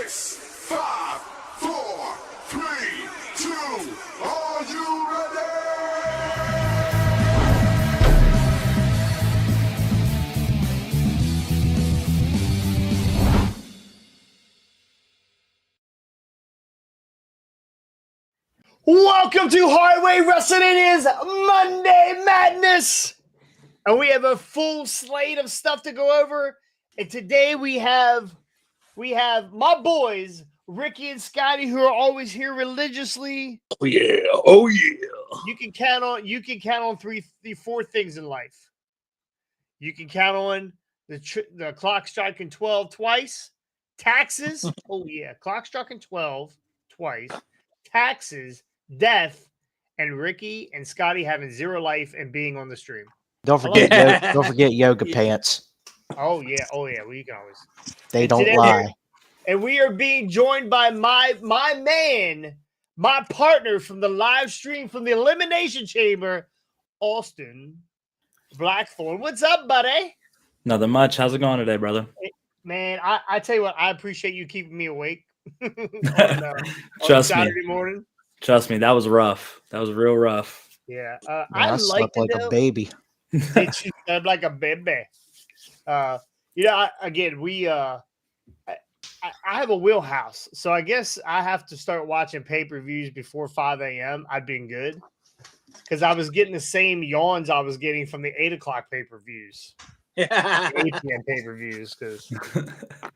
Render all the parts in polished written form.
6, 5, 4, 3, 2, are you ready? Welcome to Highway Wrestling. It is Monday Madness, and we have a full slate of stuff to go over. And today we have my boys Ricky and Scotty, who are always here religiously. Oh yeah! Oh yeah! You can count on four things in life. You can count on the clock striking 12 twice. Taxes. Oh yeah, clock striking 12 twice. Taxes, death, and Ricky and Scotty having zero life and being on the stream. Don't forget yoga pants. Oh yeah. Well, you can always. They don't lie. And we are being joined by my man, my partner from the live stream from the Elimination Chamber, Austin Blackthorn. What's up, buddy? Nothing much. How's it going today, brother? Man, I tell you what, I appreciate you keeping me awake. Trust Saturday me. Morning. Trust me, that was rough. That was real rough. Yeah, I slept like a baby. She slept like a baby. I have a wheelhouse, so I guess I have to start watching pay-per-views before 5 a.m. I've been good because I was getting the same yawns I was getting from the 8 o'clock pay-per-views. 8 p.m. pay-per-views because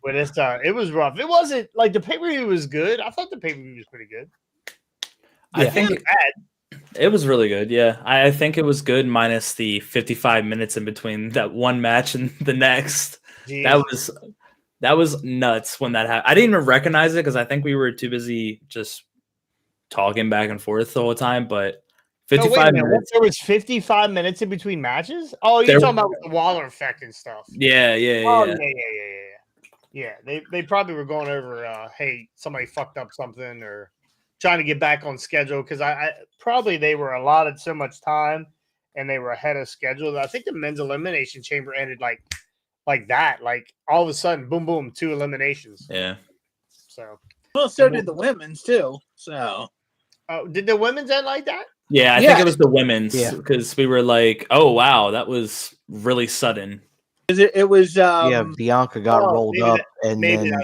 when it was rough. It wasn't like the pay-per-view was good. I thought the pay-per-view was pretty good. I think it was really good. Yeah, I think it was good minus the 55 minutes in between that one match and the next. Jeez. That was nuts when that happened. I didn't even recognize it because I think we were too busy just talking back and forth the whole time. But 55 minutes. There was 55 minutes in between matches? Oh, you're talking about the Waller effect and stuff. Yeah. Yeah, they probably were going over, hey, somebody fucked up something or trying to get back on schedule because I probably they were allotted so much time and they were ahead of schedule. I think the men's elimination chamber ended like that. Like all of a sudden, boom, boom, 2 eliminations. Yeah. So did the women's too. So, did the women's end like that? Yeah, I think it was the women's because we were like, oh, wow, that was really sudden. It was Bianca got rolled up and then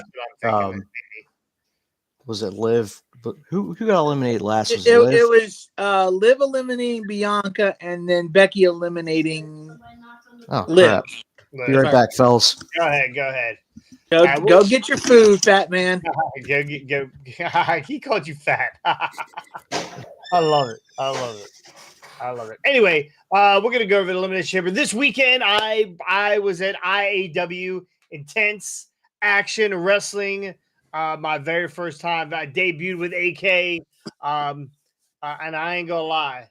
was it Liv? But who got eliminated last? It was Liv eliminating Bianca and then Becky eliminating Liv. Crap. Be right back, fellas. Go ahead. Go get your food, fat man. Go. He called you fat. I love it. Anyway, we're gonna go over the Elimination Chamber this weekend. I was at IAW, Intense Action Wrestling. My very first time. I debuted with AK, and I ain't gonna lie,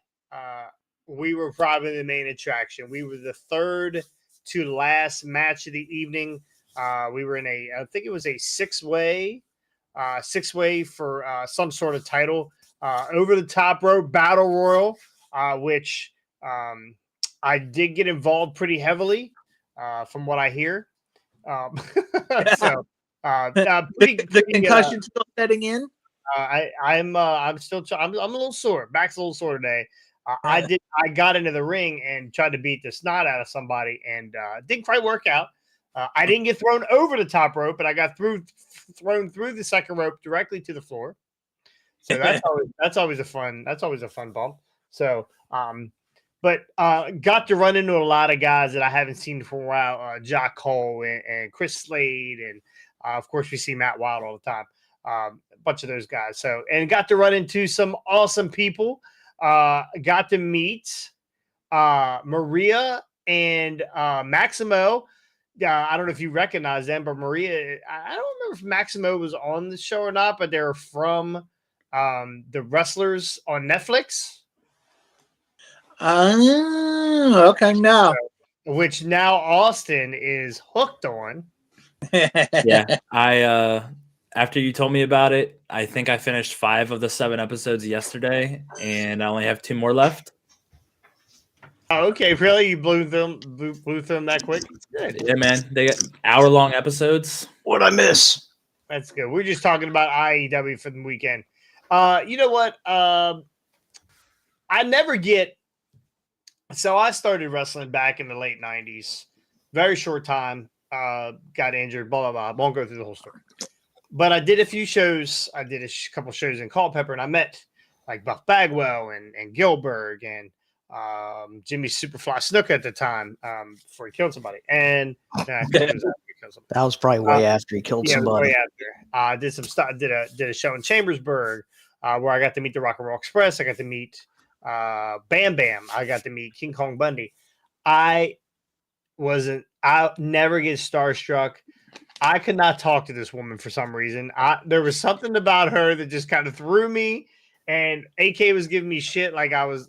we were probably the main attraction. We were the third to last match of the evening. We were in I think it was a six-way for some sort of title. Over the top rope battle royal, which I did get involved pretty heavily, from what I hear. So the concussion still setting in. I'm a little sore. Back's a little sore today. I got into the ring and tried to beat the snot out of somebody, and didn't quite work out. I didn't get thrown over the top rope, but I got thrown through the second rope directly to the floor. So that's always a fun bump. So but got to run into a lot of guys that I haven't seen for a while. Jock Cole and Chris Slade, and of course we see Matt Wild all the time. A bunch of those guys. So and got to run into some awesome people. Got to meet Maria and Maximo. I don't know if you recognize them, but Maria, I don't remember if Maximo was on the show or not, but they're from the Wrestlers on Netflix. Okay, now. Which now Austin is hooked on. Yeah, I after you told me about it, I think I finished 5 of the 7 episodes yesterday, and I only have 2 more left. Oh, okay, really? You blew them that quick? Good. Yeah, man. They got hour-long episodes. What'd I miss? That's good. We're just talking about IEW for the weekend. You know what? I never get. So I started wrestling back in the late 90s. Very short time. Got injured, blah, blah, blah. Won't go through the whole story. But I did a few shows. I did a couple shows in Culpeper, and I met like Buff Bagwell and Gilbert and Jimmy Superfly Snuka at the time before he killed somebody. And that was probably way after he killed somebody. Way after. I did some stuff. Did a show in Chambersburg where I got to meet the Rock and Roll Express. I got to meet Bam Bam. I got to meet King Kong Bundy. I never get starstruck. I could not talk to this woman for some reason. There was something about her that just kind of threw me. And AK was giving me shit like I was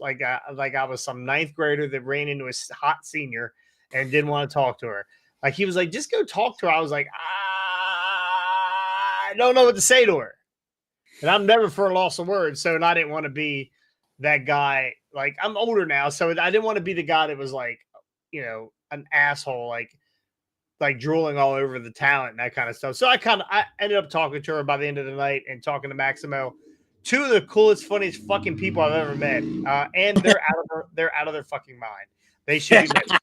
some ninth grader that ran into a hot senior and didn't want to talk to her. Like he was like, just go talk to her. I was like, I don't know what to say to her. And I'm never for a loss of words. So I didn't want to be that guy. Like I'm older now. So I didn't want to be the guy that was like, an asshole, like drooling all over the talent and that kind of stuff. So I ended up talking to her by the end of the night and talking to Maximo. Two of the coolest, funniest fucking people I've ever met. And they're out of their fucking mind. They should be medicated.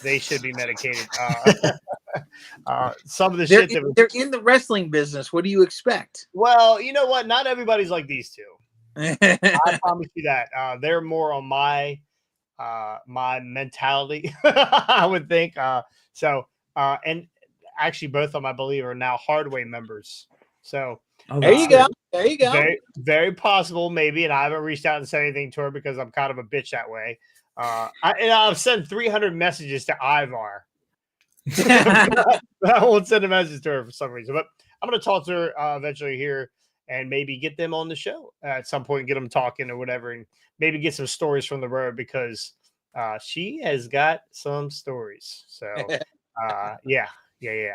They should be medicated. Some of the shit they're in the wrestling business. What do you expect? Well, you know what? Not everybody's like these two. I promise you that. They're more on my mentality, I would think. And actually both of them, I believe, are now Hardway members. So there you go. There you go. Very, very possible, maybe. And I haven't reached out and said anything to her because I'm kind of a bitch that way. I've sent 300 messages to Ivar. I won't send a message to her for some reason, but I'm going to talk to her eventually here and maybe get them on the show at some point, get them talking or whatever, and maybe get some stories from the road because she has got some stories. So, yeah.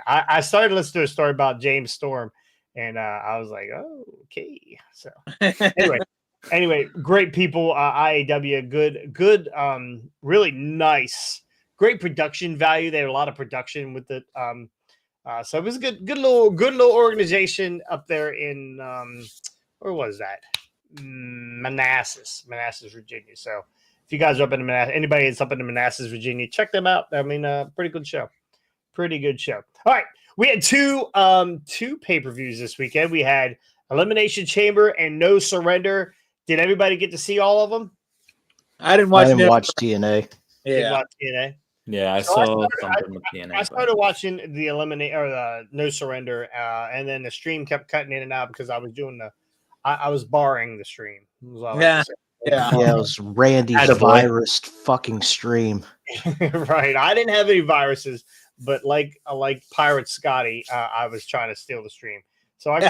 I started listening to a story about James Storm, and I was like, oh, okay. So, anyway, great people. IAW, good, really nice, great production value. They had a lot of production with it. So it was a good little organization up there in where was that? Manassas, Virginia. So if you guys are up in Manassas, anybody that's up in Manassas, Virginia, check them out. I mean, pretty good show. All right, we had two pay-per-views this weekend. We had Elimination Chamber and No Surrender. Did everybody get to see all of them? I didn't watch TNA. Yeah. Yeah, I saw something with TNA. I started watching the the No Surrender, and then the stream kept cutting in and out because I was doing I was barring the stream. Yeah, it was Randy's virus fucking stream. Right. I didn't have any viruses, but like Pirate Scotty, I was trying to steal the stream. So I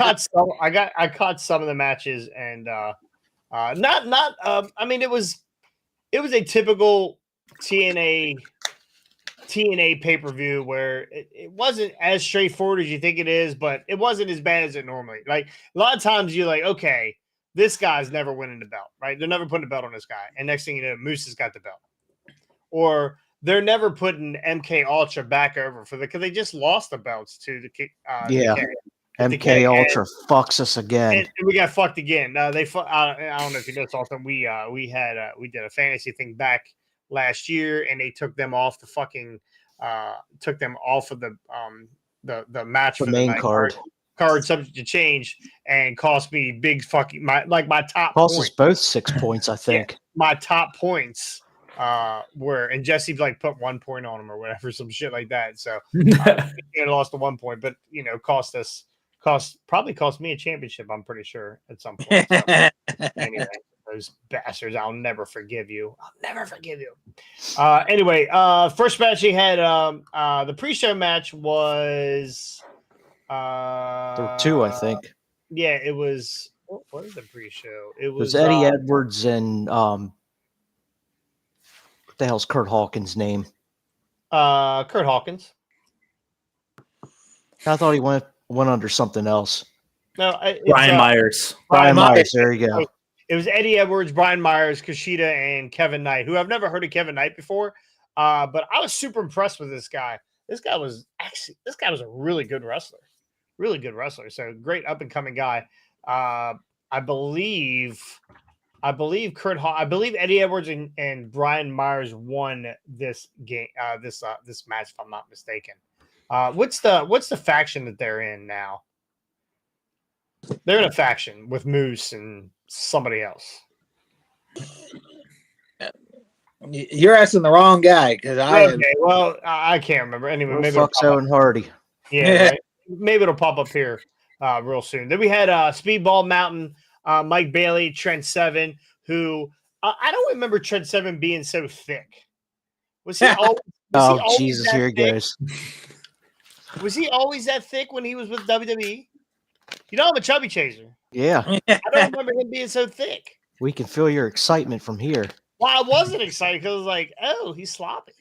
caught some of the matches, and I mean, it was a typical TNA pay-per-view where it wasn't as straightforward as you think it is, but it wasn't as bad as it normally. Like a lot of times you're like, okay, this guy's never winning the belt, right? They're never putting a belt on this guy. And next thing you know, Moose has got the belt. Or they're never putting MK Ultra back over because they just lost the belts to the MK Ultra fucks us again. And we got fucked again. I don't know if you noticed also we did a fantasy thing back last year, and they took them off the fucking took them off of the match the for main the card subject to change, and cost me big fucking my top cost points. us both 6 points, I think. Yeah, my top points were, and Jesse like put 1 point on them or whatever, some shit like that. So they lost the 1 point, but probably cost me a championship, I'm pretty sure, at some point. So, anyway, those bastards, I'll never forgive you. Anyway, first match he had, the pre-show match was there were two, I think. Yeah, it was. What was the pre-show? It was Eddie Edwards and what the hell's Kurt Hawkins' name? Kurt Hawkins. I thought he went under something else. No, Brian Myers. Brian Myers. There you go. It was Eddie Edwards, Brian Myers, Kushida, and Kevin Knight, who I've never heard of Kevin Knight before. But I was super impressed with this guy. This guy was a really good wrestler. really good wrestler. So great up and coming guy. I believe I believe Eddie Edwards and Brian Myers won this game, this match, if I'm not mistaken. What's the faction that they're in now? They're in a faction with Moose and somebody else. You're asking the wrong guy because well, I can't remember. Anyway, maybe fuck's Owen Hardy. Yeah, right? Maybe it'll pop up here real soon. Then we had Speedball Mountain, Mike Bailey, Trent Seven, who I don't remember Trent Seven being so thick. Was he always Jesus, here he goes. Was he always that thick when he was with WWE? You know, I'm a chubby chaser. Yeah. I don't remember him being so thick. We can feel your excitement from here. Well, I wasn't excited because I was like, oh, he's sloppy.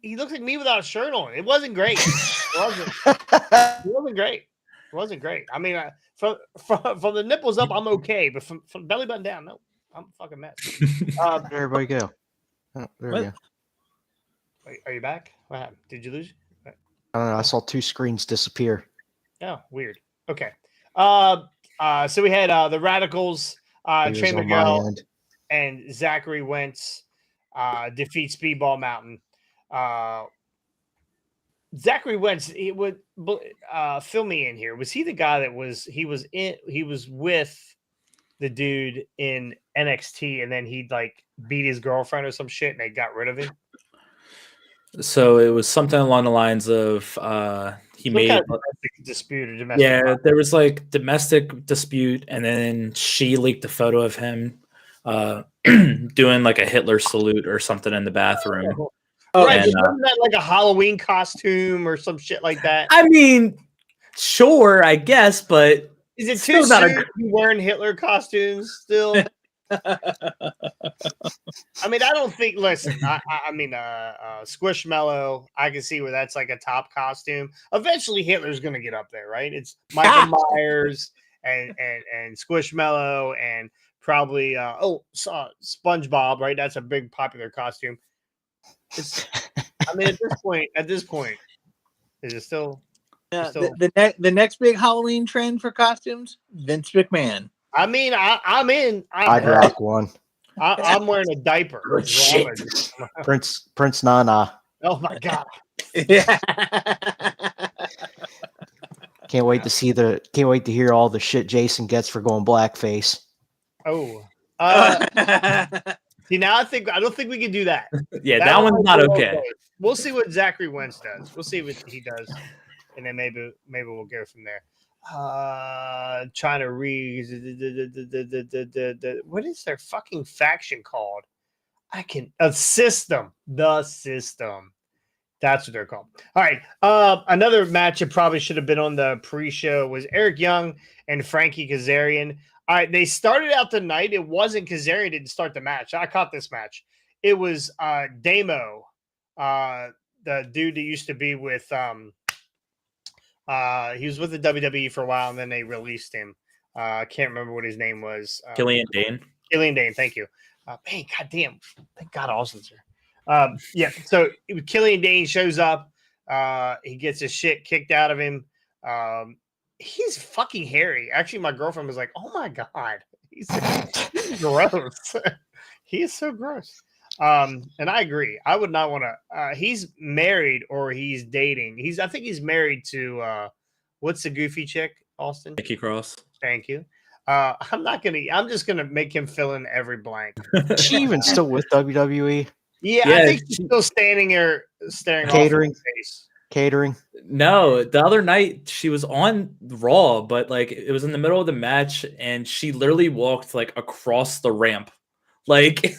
He looks like me without a shirt on. It wasn't great. It wasn't great. I mean, from the nipples up, I'm okay, but from belly button down, no, I'm a fucking mess. Where'd everybody go? Oh, there we go. Are you back? What happened? Did you lose? I don't know. I saw 2 screens disappear. Oh, weird. Okay. So we had the Radicals, Trey Miguel, and Zachary Wentz defeat Speedball Mountain. Zachary Wentz, he would fill me in here. Was he the guy that was with the dude in NXT and then he like beat his girlfriend or some shit and they got rid of him? So it was something along the lines of he made kind of domestic dispute or domestic. Yeah, there was like domestic dispute, and then she leaked a photo of him doing like a Hitler salute or something in the bathroom. Right, and, wasn't that like a Halloween costume or some shit like that? I mean, sure, I guess, but is it too soon to be wearing Hitler costumes still? I mean, I don't think. Listen, I mean, Squishmallow. I can see where that's like a top costume. Eventually, Hitler's going to get up there, right? It's Michael Myers and Squishmallow and probably SpongeBob, right? That's a big popular costume. I mean, at this point, is it still? The next big Halloween trend for costumes? Vince McMahon. I mean, I'm in. I'd rock one. I'm wearing a diaper. Good shit. Prince Nana. Oh my god! Yeah. Can't wait to hear all the shit Jason gets for going blackface. Oh. See, now I don't think we can do that. Yeah, that one's not okay. We'll see what Zachary Wentz does. We'll see what he does, and then maybe we'll go from there. Trying to read what is their fucking faction called? The system. That's what they're called. All right. Another match that probably should have been on the pre-show was Eric Young and Frankie Kazarian. All right, they started out the night. It wasn't Kazarian didn't start the match. I caught this match. It was Damo, the dude that used to be with he was with the WWE for a while, and then they released him. I can't remember what his name was. Killian Dane. Thank you. Man, goddamn. Thank God Austin's here. Yeah, so Killian Dane shows up. He gets his shit kicked out of him. He's fucking hairy. Actually, my girlfriend was like, "Oh my god, he's gross. He is so gross." And I agree. I would not want to. He's married or he's dating. I think he's married to what's the goofy chick, Austin? Nikki Cross. Thank you. I'm just gonna make him fill in every blank. Is she even still with WWE? Yeah, I think she's still standing there staring catering. Off in the face. Catering. No, the other night she was on Raw, but like it was in the middle of the match, and she literally walked like across the ramp. Like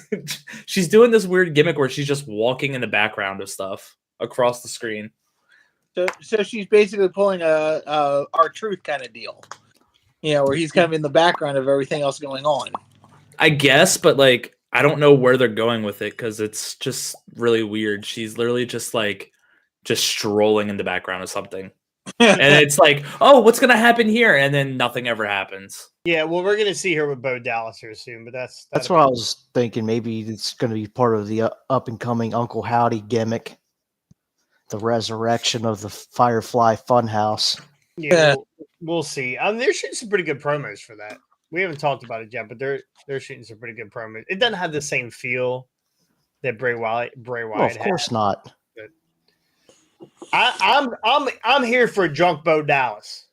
she's doing this weird gimmick where she's just walking in the background of stuff across the screen. So she's basically pulling a R-Truth kind of deal, where he's kind of in the background of everything else going on. I guess, but like I don't know where they're going with it because it's just really weird. She's literally just strolling in the background of something. And it's like, oh, what's going to happen here? And then nothing ever happens. Yeah, well, we're going to see her with Bo Dallas here soon, but that's what I was thinking. Maybe it's going to be part of the up-and-coming Uncle Howdy gimmick. The resurrection of the Firefly Funhouse. Yeah, we'll see. They're shooting some pretty good promos for that. We haven't talked about it yet, but they're shooting some pretty good promos. It doesn't have the same feel that Bray Wyatt Well, of course not. I'm here for Drunk Bo Dallas.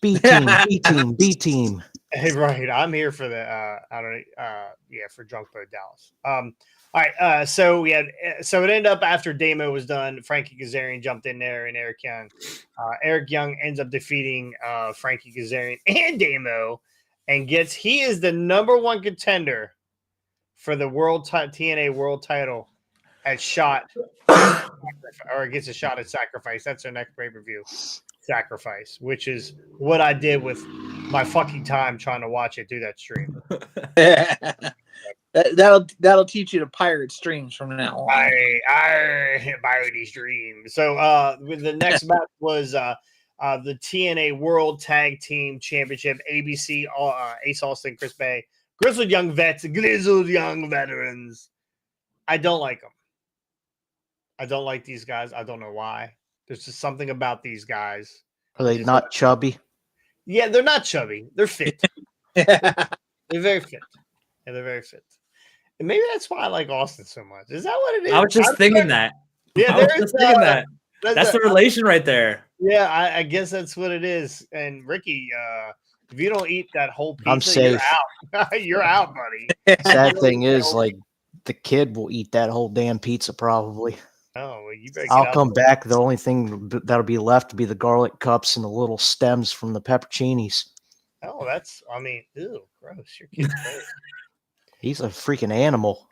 B team, B team, B team. Right, I'm here for the for Drunk Bo Dallas. All right, so it ended up after Damo was done, Frankie Kazarian jumped in there and Eric Young. Eric Young ends up defeating Frankie Kazarian and Damo, and he is the number one contender for the TNA World Title at gets a shot at Sacrifice. That's their next pay-per-view, Sacrifice, which is what I did with my fucking time trying to watch it through that stream. That'll teach you to pirate streams from now on. I pirate these streams. So the next match was the TNA World Tag Team Championship. ABC, Ace Austin, Chris Bay, grizzled young veterans. I don't like them. I don't like these guys. I don't know why. There's just something about these guys. Are they not chubby? Yeah, they're not chubby. They're fit. They're very fit. Yeah, they're very fit. And maybe that's why I like Austin so much. Is that what it is? I was just thinking that. Yeah, I was just thinking that. That's the relation right there. Yeah, I guess that's what it is. And Ricky, if you don't eat that whole pizza, I'm safe. You're out. You're out, buddy. Sad thing is, like, the kid will eat that whole damn pizza probably. Oh, well, you better. I'll come back. The only thing that'll be left to be the garlic cups and the little stems from the pepperoncinis. Oh, ew, gross. Your kid's great. He's a freaking animal.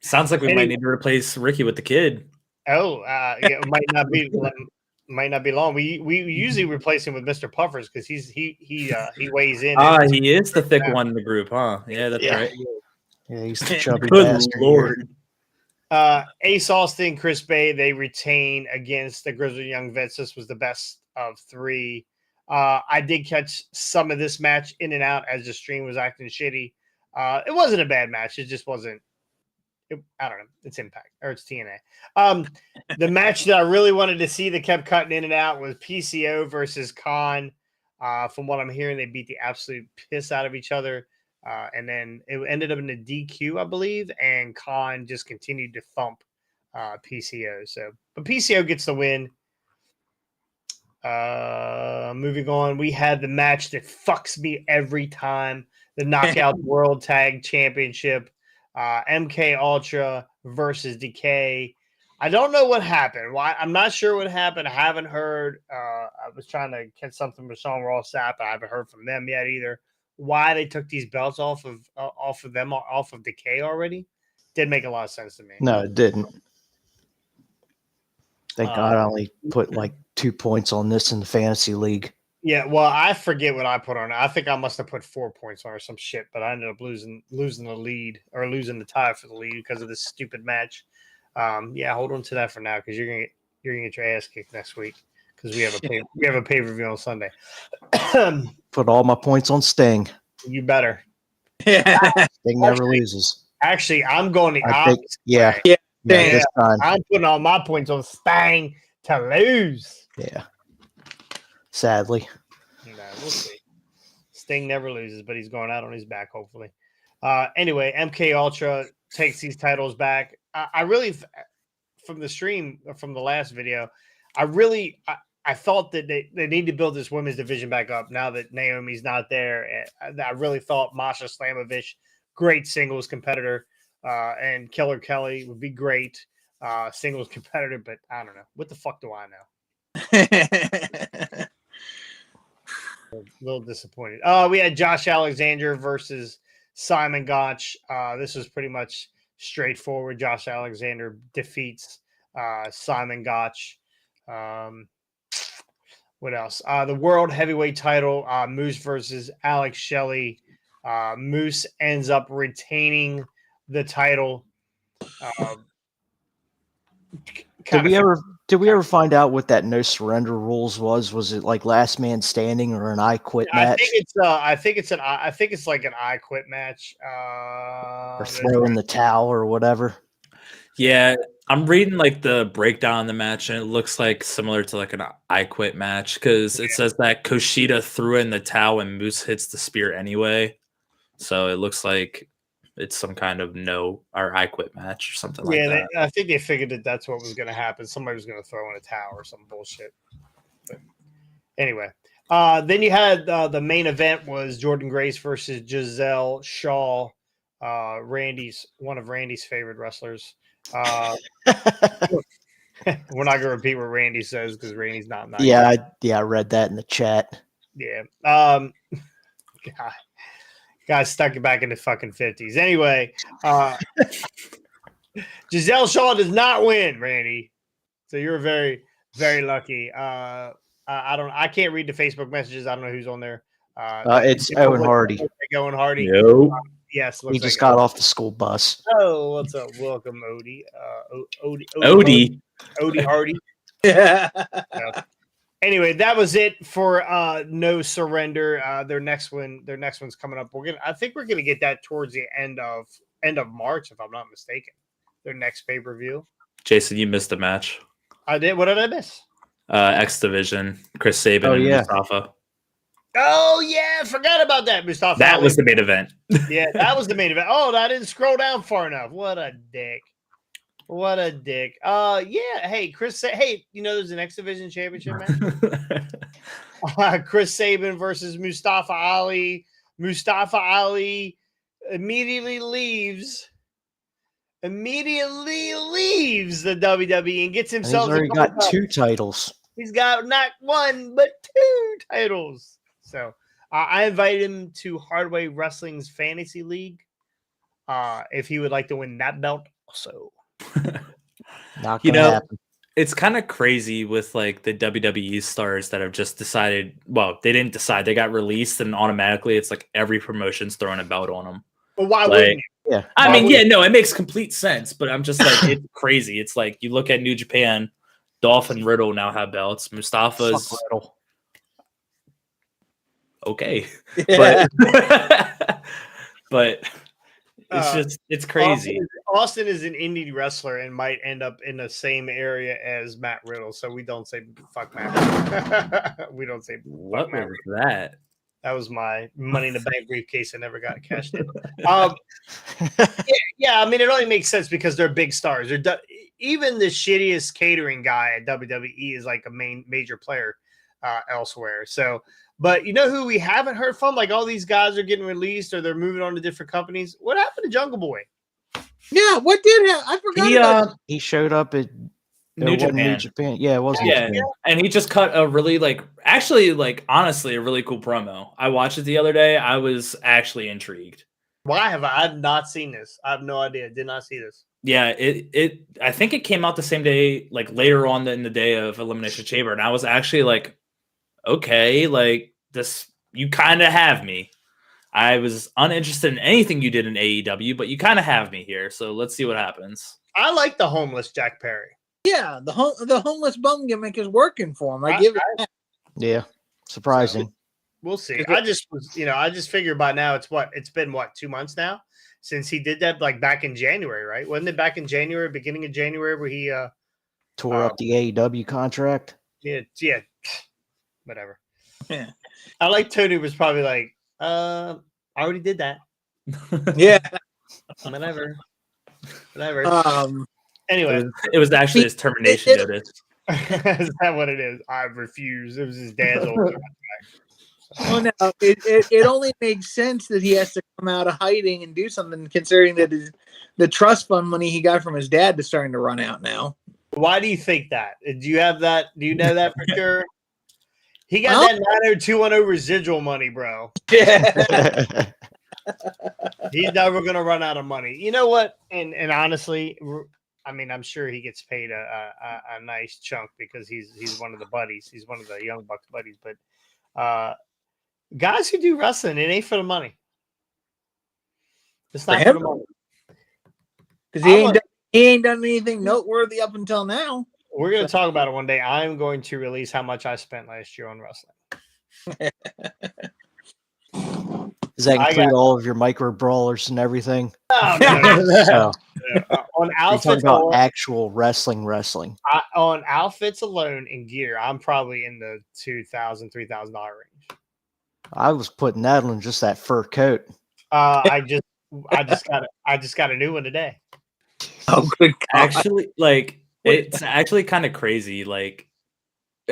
Sounds like we might need to replace Ricky with the kid. Oh, yeah, it might not be long. We usually replace him with Mr. Puffers because he weighs in. He is the thick one in the group, huh? Yeah, that's right. Yeah, he's the chubby Good bastard. Lord. Ace Austin, Chris Bay, they retain against the Grizzled Young Vets. This was the best of three. I did catch some of this match in and out as the stream was acting shitty. It wasn't a bad match. It just wasn't. I don't know. It's Impact or it's TNA. The match that I really wanted to see that kept cutting in and out was PCO versus Khan. From what I'm hearing, they beat the absolute piss out of each other. And then it ended up in a DQ, I believe, and Khan just continued to thump PCO. But PCO gets the win. Moving on, we had the match that fucks me every time: the Knockout World Tag Championship, MK Ultra versus Decay. I don't know what happened. Why? I'm not sure what happened. I haven't heard. I was trying to catch something from Sean Ross Sapp. I haven't heard from them yet either. Why they took these belts off of Decay already didn't make a lot of sense to me. No, it didn't. Thank God I only put like 2 points on this in the fantasy league. Yeah, well, I forget what I put on it. I think I must have put 4 points on or some shit, but I ended up losing the lead or losing the tie for the lead because of this stupid match. Yeah, hold on to that for now because you're gonna get your ass kicked next week because we have a pay-per-view on Sunday. Put all my points on Sting. You better. Sting never loses. Actually, I'm going the opposite. Yeah. This time. I'm putting all my points on Sting to lose. Yeah. Sadly. No, we'll see. Sting never loses, but he's going out on his back, hopefully. Anyway, MK Ultra takes these titles back. I really, from the stream, from the last video, I thought that they need to build this women's division back up now that Naomi's not there. I really thought Masha Slamovich, great singles competitor, and Killer Kelly would be great singles competitor, but I don't know. What the fuck do I know? A little disappointed. We had Josh Alexander versus Simon Gotch. This was pretty much straightforward. Josh Alexander defeats Simon Gotch. What else? The World Heavyweight title, Moose versus Alex Shelley. Moose ends up retaining the title. Did we ever find out what that no surrender rules was? Was it like last man standing or an I quit match? I think it's like an I quit match. Or throw in the towel or whatever. Yeah, I'm reading like the breakdown of the match, and it looks like similar to like an I Quit match because it says that Kushida threw in the towel and Moose hits the spear anyway. So it looks like it's some kind of or I Quit match or something like that. I think they figured that that's what was going to happen. Somebody was going to throw in a towel or some bullshit. But anyway, then you had the main event was Jordan Grace versus Giselle Shaw, one of Randy's favorite wrestlers. We're not going to repeat what Randy says because Randy's not. I read that in the chat. Yeah. Guys stuck it back in the fucking 50s. Anyway, Giselle Shaw does not win, Randy. So you're very, very lucky. I can't read the Facebook messages. I don't know who's on there. It's Owen Hardy. Owen Hardy. Nope. Yes, he just got off the school bus. Oh, what's up? Welcome, Odie. Odie Hardy. Yeah. Anyway, that was it for No Surrender. Their next one's coming up. I think we're gonna get that towards the end of March, if I'm not mistaken. Their next pay-per-view. Jason, you missed the match. I did. What did I miss? X Division, Chris Sabin and Mustafa. Oh yeah, I forgot about that, Mustafa. That was the main event. Yeah, that was the main event. Oh, I didn't scroll down far enough. What a dick. Yeah. Hey, Chris. Hey, there's an X Division championship match. Chris Sabin versus Mustafa Ali. Mustafa Ali immediately leaves the WWE and gets himself. He's already got 2 titles. He's got not 1 but 2 titles. So I invited him to Hardway Wrestling's Fantasy League if he would like to win that belt also. Not gonna happen. It's kind of crazy with like the WWE stars that have just decided. Well, they didn't decide; they got released, and automatically, it's like every promotion's throwing a belt on them. Well, why wouldn't you? Yeah, it makes complete sense. But I'm just like, it's crazy. It's like you look at New Japan, Dolph and Riddle now have belts. Mustafa's okay, but it's crazy. Austin is an indie wrestler and might end up in the same area as Matt Riddle, so we don't say fuck Matt. We don't say what fuck Matt was that? That was my Money in the Bank briefcase. I never got cashed in. I mean, it only makes sense because they're big stars. Even the shittiest catering guy at WWE is like a major player elsewhere. So, but you know who we haven't heard from? Like all these guys are getting released or they're moving on to different companies. What happened to Jungle Boy? Yeah, what did happen? I forgot. He showed up at New Japan. Yeah, it wasn't. Yeah, and he just cut a really honestly, a really cool promo. I watched it the other day. I was actually intrigued. Why have I not seen this? I have no idea. Did not see this. Yeah, I think it came out the same day, like later on in the day of Elimination Chamber, and I was actually like, okay, like this, you kind of have me. I was uninterested in anything you did in AEW, but you kind of have me here. So let's see what happens. I like the homeless Jack Perry. Yeah, the homeless bum gimmick is working for him. I give it that. Yeah, surprising. So, we'll see. I just figured by now it's been 2 months now since he did that, like back in January, right? Wasn't it back in January, beginning of January, where he tore up the AEW contract? Yeah, whatever. Yeah, I like Tony was probably like, I already did that. Yeah, whatever. Anyway, it was actually his termination notice. Is that what it is? I refuse. It was his dad's old contract. Oh no! It only makes sense that he has to come out of hiding and do something, considering that the trust fund money he got from his dad is starting to run out now. Why do you think that? Do you have that? Do you know that for sure? He got that 90210 residual money, bro. Yeah. He's never gonna run out of money. You know what? And honestly, I mean, I'm sure he gets paid a nice chunk because he's one of the buddies. He's one of the Young Bucks buddies. But guys who do wrestling, it ain't for the money. It's not for the money. Because he ain't done anything noteworthy up until now. We're going to talk about it one day. I'm going to release how much I spent last year on wrestling. Does that include all of your micro brawlers and everything? Oh, no. So. on You're outfits talking about alone, actual wrestling. on outfits alone and gear, I'm probably in the $2,000, $3,000 range. I was putting that on just that fur coat. I just got a new one today. Oh, good God. Actually, like it's actually kind of crazy. Like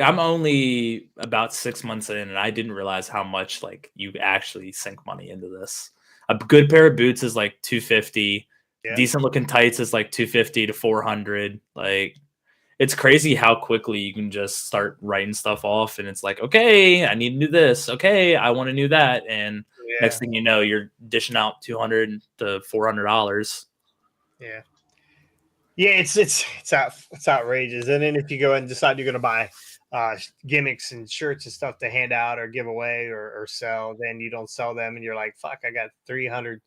I'm only about 6 months in, and I didn't realize how much like you actually sink money into this. A good pair of boots is like $250. Yeah. Decent looking tights is like $250 to $400. Like it's crazy how quickly you can just start writing stuff off, and it's like, okay, I need to do this. Okay, I want to do that, and next thing you know, you're dishing out $200 to $400. Yeah. Yeah, it's outrageous. And then if you go and decide you're going to buy gimmicks and shirts and stuff to hand out or give away or sell, then you don't sell them, and you're like, "Fuck, I got 300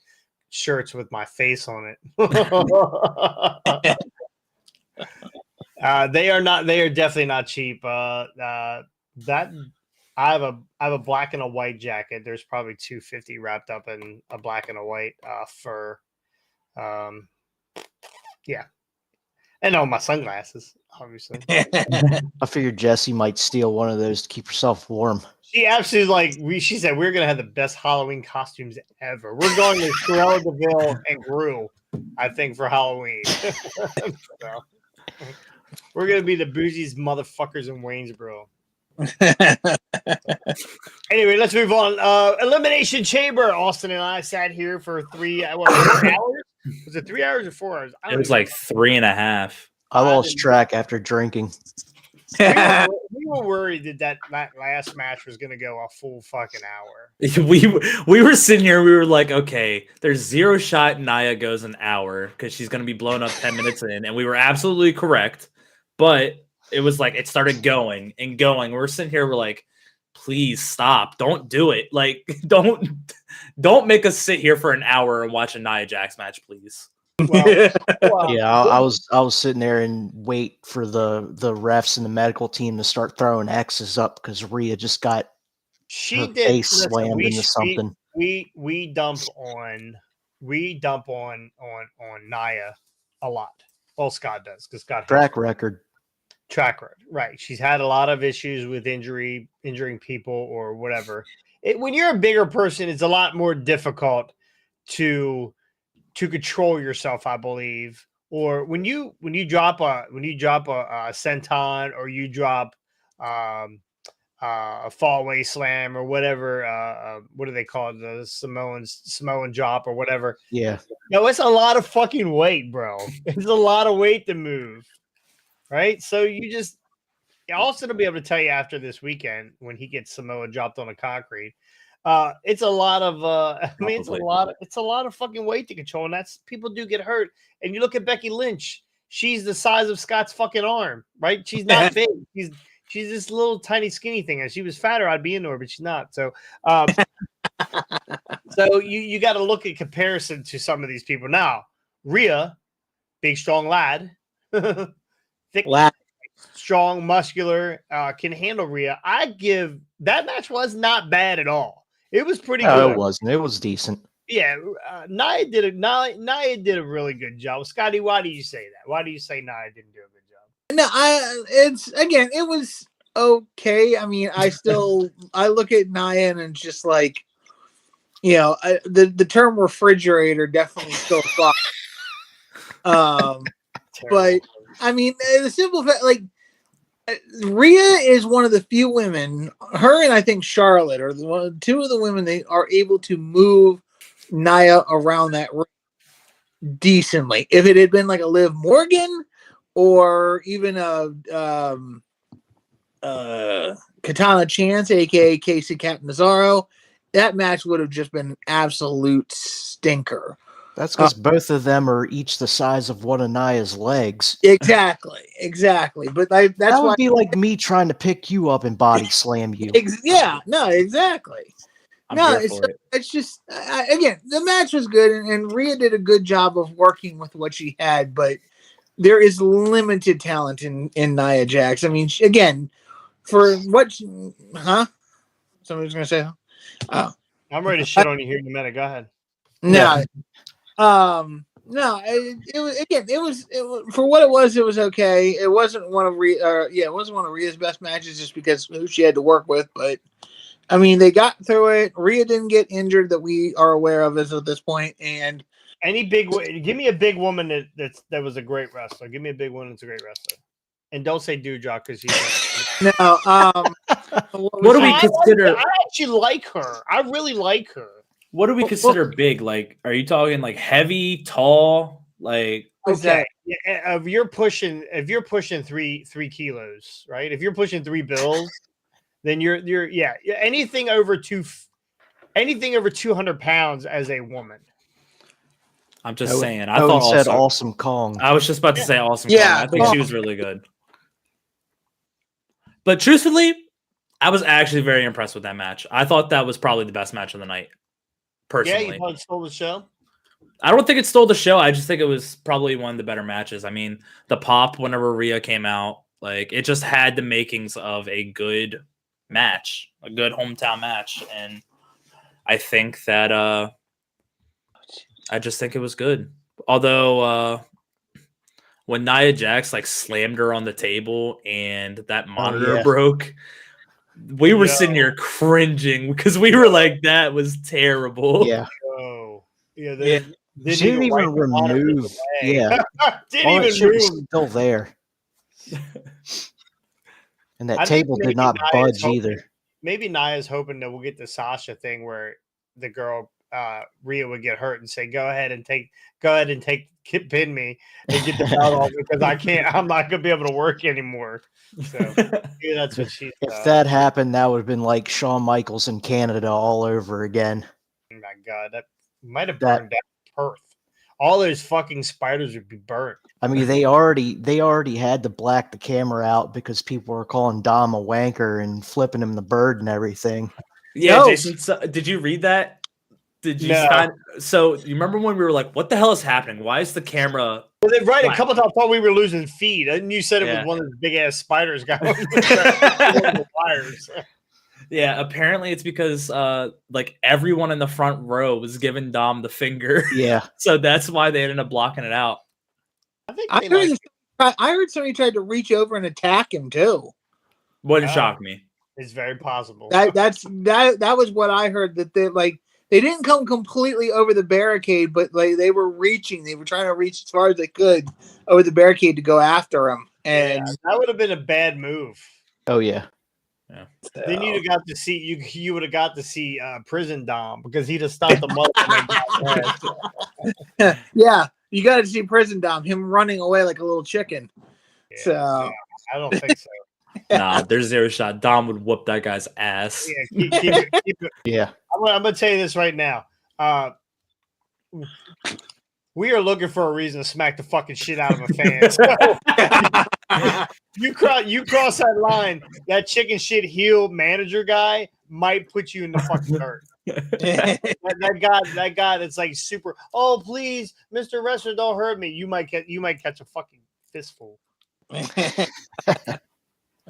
shirts with my face on it." They are definitely not cheap. That I have a black and a white jacket. There's probably $250 wrapped up in a black and a white fur. Yeah. And all my sunglasses, obviously. I figured Jesse might steal one of those to keep herself warm. She absolutely she said we're gonna have the best Halloween costumes ever. We're going to Cruella DeVille and Gru, I think, for Halloween. So, we're gonna be the bougiest motherfuckers in Waynesboro. Anyway, let's move on. Elimination Chamber. Austin and I sat here for 4 hours. Was it 3 hours or 4 hours? It was like 3.5. I lost track after drinking. We were worried that last match was going to go a full fucking hour. We were sitting here. We were like, okay, there's zero shot Nia goes an hour because she's going to be blown up 10 minutes in, and we were absolutely correct. But it was like it started going and going. We're sitting here. We're like, please stop! Don't do it! Like, don't make us sit here for an hour and watch a Nia Jax match, please. Yeah, I was sitting there and wait for the refs and the medical team to start throwing X's up because Rhea just got her face slammed into something. We dump on Nia a lot. Well, Scott does because Scott track record, right? She's had a lot of issues with injuring people or whatever. When you're a bigger person, it's a lot more difficult to control yourself, I believe. Or when you drop a senton or you drop a fallaway slam or whatever, what do they call it? The Samoan drop or whatever. Yeah. No, it's a lot of fucking weight, bro. It's a lot of weight to move. Right? So Austin will be able to tell you after this weekend when he gets Samoa dropped on the concrete. It's a lot of it's a lot of fucking weight to control, and that's people do get hurt. And you look at Becky Lynch, she's the size of Scott's fucking arm, right? She's not big. She's this little tiny skinny thing. And she was fatter, I'd be into her, but she's not. So so you got to look at comparison to some of these people. Now, Rhea, big strong lad, thick lad. Strong, muscular, can handle Rhea. I give that match was not bad at all. It was pretty good. It wasn't. It was decent. Yeah, Nia did a really good job. Scotty, why do you say that? Why do you say Nia didn't do a good job? No, it was okay. I mean, I look at Nia and it's just like, the term refrigerator definitely still fuck. But I mean, the simple fact, like, Rhea is one of the few women, her and I think Charlotte are two of the women that are able to move Nia around that ring decently. If it had been like a Liv Morgan or even a Katana Chance, aka Casey Catanzaro, that match would have just been an absolute stinker. That's because both of them are each the size of one of Nia's legs. Exactly. But that would be like me trying to pick you up and body slam you. Exactly. It's just again, the match was good, and Rhea did a good job of working with what she had, but there is limited talent in Nia Jax. I mean, again, for what? Somebody's gonna say? Oh, I'm ready to shit on you here in a minute. Go ahead. No. No, it was again. It was for what it was. It was okay. It wasn't one of it wasn't one of Rhea's best matches just because who she had to work with. But I mean, they got through it. Rhea didn't get injured that we are aware of as of this point. And give me a big woman that was a great wrestler. Give me a big woman that's a great wrestler. And don't say Dewdrop because he's no. What do we consider? I actually like her. I really like her. What do we consider big? Like, are you talking like heavy, tall? Like, okay, yeah, if you're pushing 3 kilos, right? If you're pushing 3 bills, then you're anything over 200 pounds as a woman. I'm just saying. I thought said Awesome Kong. I was just about to say Awesome Kong. I think she was really good. But truthfully, I was actually very impressed with that match. I thought that was probably the best match of the night. Personally. Yeah, you thought it stole the show? I don't think it stole the show. I just think it was probably one of the better matches. I mean, the pop whenever Rhea came out, like it just had the makings of a good match, a good hometown match. And I think that I just think it was good. Although when Nia Jax like slammed her on the table and that monitor broke, we were sitting here cringing because we were like, that was terrible. Yeah. Yeah. Didn't even remove. Yeah. Didn't even move. Still there. And that table did not budge either. Maybe Nia's hoping that we'll get the Sasha thing where the girl Rhea would get hurt and say, go ahead and pin me and get the belt off because I'm not gonna be able to work anymore. So yeah, that's what she thought. If that happened, that would have been like Shawn Michaels in Canada all over again. Oh my God, that might have burned down Perth. All those fucking spiders would be burnt. I mean, they already had to black the camera out because people were calling Dom a wanker and flipping him the bird and everything. Yeah, Jason, did you read that? Did you So you remember when we were like, what the hell is happening? Why is the camera right? A couple of times I thought we were losing feed. And you said it was one of those big ass spiders got the wires. Yeah, apparently it's because like everyone in the front row was giving Dom the finger. Yeah. So that's why they ended up blocking it out. I heard somebody tried to reach over and attack him too. Wouldn't shock me. It's very possible. That was what I heard, that they didn't come completely over the barricade, but like they were trying to reach as far as they could over the barricade to go after him. And that would have been a bad move. Oh yeah. Yeah. Then you'd have got to see you would have got to see Prison Dom because he'd have stopped the mother. Yeah, you got to see Prison Dom, him running away like a little chicken. Yeah, so I don't think so. Nah, there's zero shot. Dom would whoop that guy's ass. Yeah, keep it. Yeah. I'm gonna tell you this right now. We are looking for a reason to smack the fucking shit out of a fan. So, you cross that line, that chicken shit heel manager guy might put you in the fucking dirt. that guy that's like super. Oh please, Mr. Wrestler, don't hurt me. You might catch a fucking fistful.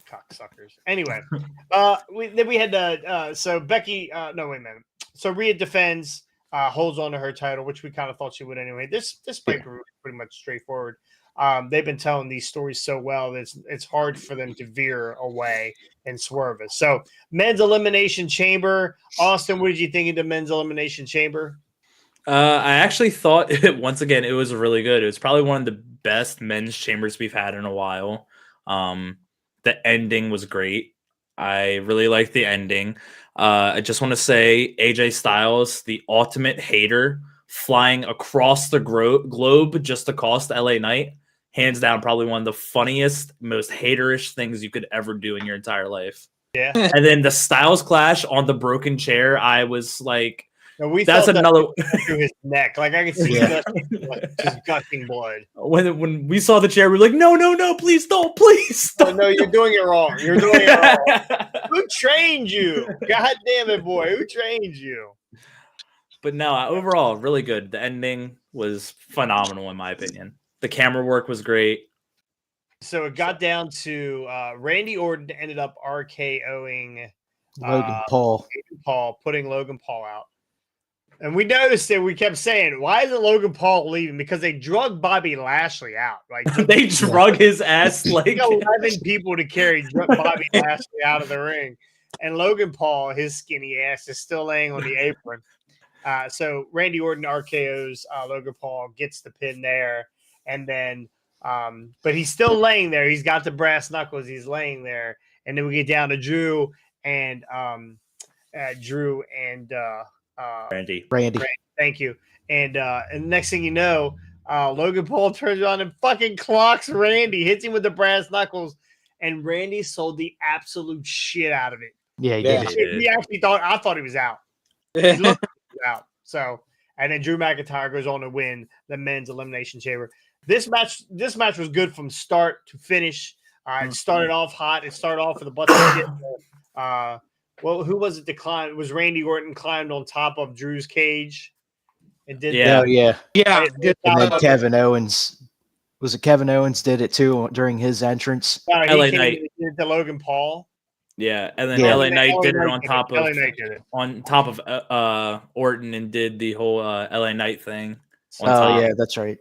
Cocksuckers. Anyway, we had so Becky. No, wait a minute. So Rhea defends. Holds on to her title, which we kind of thought she would anyway. This pay-per-view is pretty much straightforward. They've been telling these stories so well that it's hard for them to veer away and swerve us. So, men's elimination chamber. Austin, what did you think of the men's elimination chamber? I actually thought once again it was really good. It was probably one of the best men's chambers we've had in a while. The ending was great. I really liked the ending. I just want to say AJ Styles, the ultimate hater, flying across the globe just to cost LA Knight. Hands down, probably one of the funniest, most haterish things you could ever do in your entire life. Yeah. And then the Styles clash on the broken chair, I was like, that's another through his neck. Like I could see just gushing blood. When we saw the chair, we were like, no, please don't, please don't. Oh, no, you're doing it wrong. You're doing it wrong. Who trained you? God damn it, boy. Who trained you? But no, overall, really good. The ending was phenomenal, in my opinion. The camera work was great. So it got down to Randy Orton ended up RKOing Logan Paul, putting Logan Paul out. And we noticed it. We kept saying, "Why isn't Logan Paul leaving?" Because they drug Bobby Lashley out. Like they drug his ass like 11 people to carry Bobby Lashley out of the ring, and Logan Paul, his skinny ass, is still laying on the apron. So Randy Orton RKO's Logan Paul, gets the pin there, and then, but he's still laying there. He's got the brass knuckles. He's laying there, and then we get down to Drew and Randy. Thank you. And the next thing you know, Logan Paul turns around and fucking clocks Randy, hits him with the brass knuckles, and Randy sold the absolute shit out of it. Yeah, he did. He actually I thought he was out. He looked like he was out. So, and then Drew McIntyre goes on to win the men's elimination chamber. This match was good from start to finish. It started off hot. It started off with a bunch of shit. Well, who was it that climbed? It was Randy Orton climbed on top of Drew's cage and did yeah. And then Kevin Owens. Was it Kevin Owens did it too during his entrance? LA Knight did it to Logan Paul. Yeah, and then LA Knight did it on top of Orton and did the whole LA Knight thing. Yeah, that's right.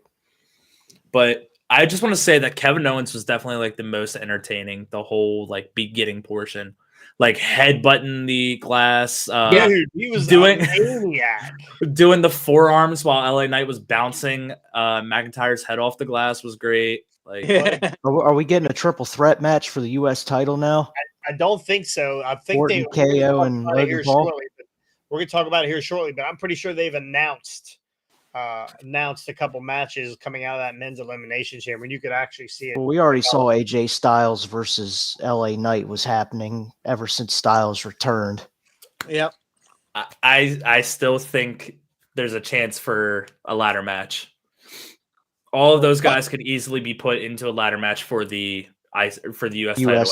But I just want to say that Kevin Owens was definitely like the most entertaining, the whole like beginning portion. Like headbutting the glass. Dude, he was doing a maniac. Doing the forearms while LA Knight was bouncing McIntyre's head off the glass was great. Like, are we getting a triple threat match for the U.S. title now? I don't think so. I think Orton, KO, and Logan Paul. We're going to talk about it here shortly, but I'm pretty sure they've announced a couple matches coming out of that men's elimination chamber, and you could actually see it. Well, we already saw AJ Styles versus LA Knight was happening ever since Styles returned. Yep. I still think there's a chance for a ladder match. All of those guys could easily be put into a ladder match for the US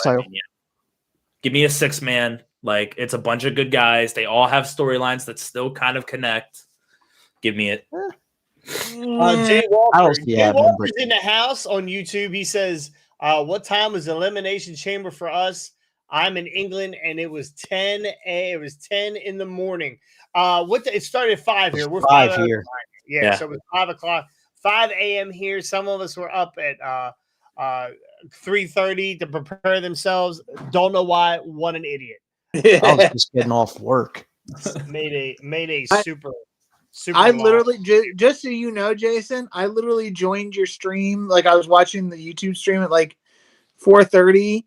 title. Give me a 6-man. Like, it's a bunch of good guys. They all have storylines that still kind of connect. Give me it. Jay Walker's in the house on YouTube. He says, what time was the elimination chamber for us? I'm in England, and it was 10 in the morning. It started at 5 here. We're 5 here. Yeah, so it was 5 o'clock. 5 a.m. here. Some of us were up at 3:30 to prepare themselves. Don't know why. What an idiot. I was just getting off work. Made a super I literally, just so you know, Jason, I literally joined your stream. Like, I was watching the YouTube stream at like 4:30.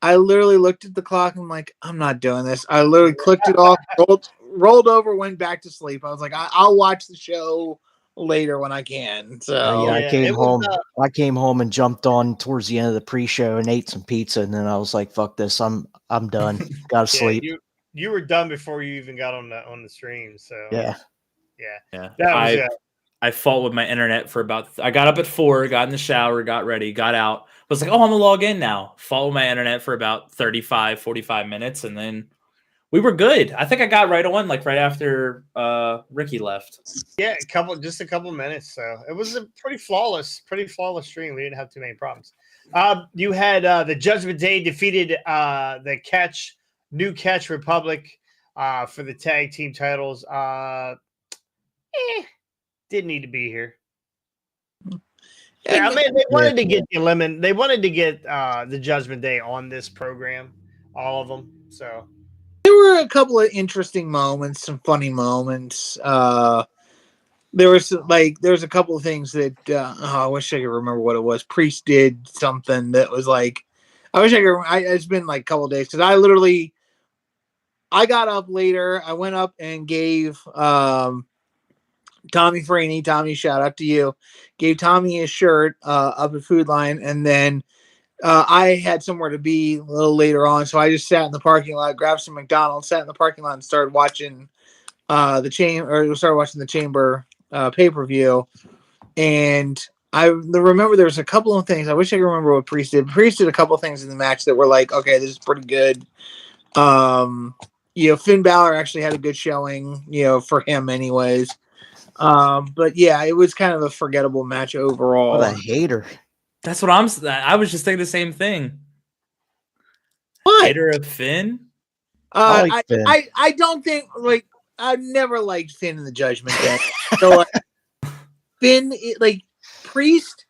I literally looked at the clock and I'm like, I'm not doing this. I literally clicked it off, rolled over, went back to sleep. I was like, I'll watch the show later when I can. So I came home and jumped on towards the end of the pre-show and ate some pizza, and then I was like, fuck this, I'm done. Gotta sleep. You were done before you even got on the stream. So yeah. I fought with my internet for I got up at 4, got in the shower, got ready, got out. Was like, oh, I'm gonna log in now. Fought with my internet for about 45 minutes, and then we were good. I think I got right on, like right after Ricky left. Yeah, just a couple minutes. So it was a pretty flawless stream. We didn't have too many problems. You had the Judgment Day defeated the New Catch Republic for the tag team titles. Didn't need to be here. Yeah, I mean, they wanted to get They wanted to get the Judgment Day on this program, all of them. So there were a couple of interesting moments, some funny moments. There was a couple of things that I wish I could remember what it was. Priest did something that was like, I wish I could. It's been like a couple of days because I got up later. I went up and gave Tommy Freeney. Tommy, shout out to you. Gave Tommy his shirt up at Food Line, and then I had somewhere to be a little later on, so I just sat in the parking lot, grabbed some McDonald's, sat in the parking lot, and started watching the Chamber pay-per-view. And I remember there was a couple of things. I wish I could remember what Priest did. Priest did a couple of things in the match that were like, okay, this is pretty good. Finn Balor actually had a good showing, for him anyways. But yeah, it was kind of a forgettable match overall. What a hater. That's what I was just thinking the same thing. What? Hater of Finn? I don't think I've never liked Finn in the Judgment Day. So Finn, Priest,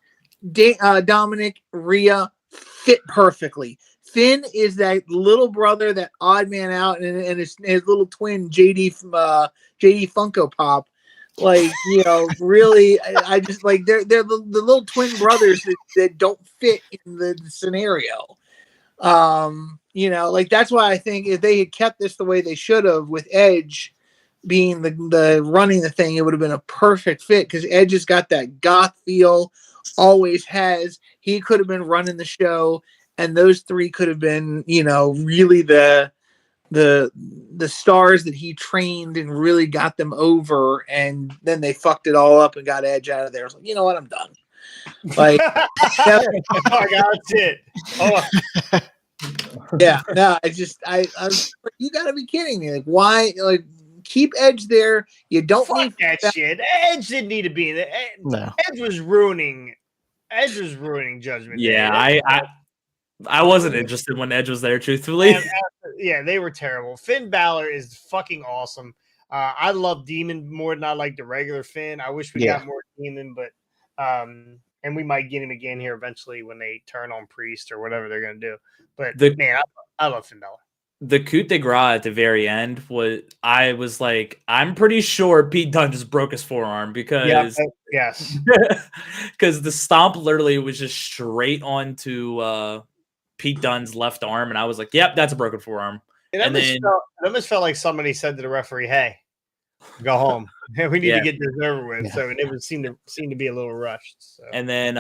Dominic, Rhea fit perfectly. Finn is that little brother, that odd man out, and his little twin JD from JD Funko Pop. Really, I just they're the little twin brothers that don't fit in the scenario. That's why I think if they had kept this the way they should have, with Edge being the running the thing, it would have been a perfect fit, because Edge has got that goth feel, always has. He could have been running the show, and those three could have been, really the stars that he trained and really got them over, and then they fucked it all up and got Edge out of there. I was like, you know what, I'm done. Oh my God, that's it. Yeah, no, I was like, you got to be kidding me! Like, why? Like, keep Edge there. You don't need that shit. Edge didn't need to be in it. No. Edge was ruining Judgment Day. Yeah, I wasn't interested when Edge was there, truthfully. Yeah, they were terrible. Finn Balor is fucking awesome. I love Demon more than I like the regular Finn. I wish we got more Demon, but and we might get him again here eventually when they turn on Priest or whatever they're gonna do. But I love Finn Balor. The coup de grace at the very end I was like, I'm pretty sure Pete Dunne just broke his forearm, because because the stomp literally was just straight onto Pete Dunne's left arm, and I was like, yep, that's a broken forearm. It almost felt like somebody said to the referee, "Hey, go home. We need to get this over with." So it would seem to be a little rushed. So. And then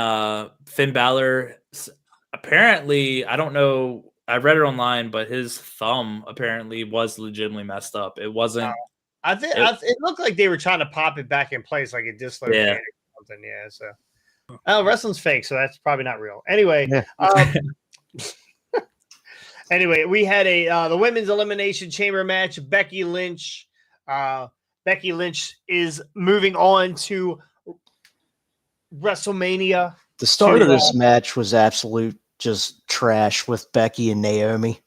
Finn Balor, apparently, I don't know, I read it online, but his thumb apparently was legitimately messed up. It wasn't. I think it looked like they were trying to pop it back in place, like it dislocated or something. Yeah. So, wrestling's fake, so that's probably not real. Anyway, anyway, we had the women's elimination chamber match. Becky Lynch is moving on to WrestleMania. The start of this match was absolute just trash with Becky and Naomi.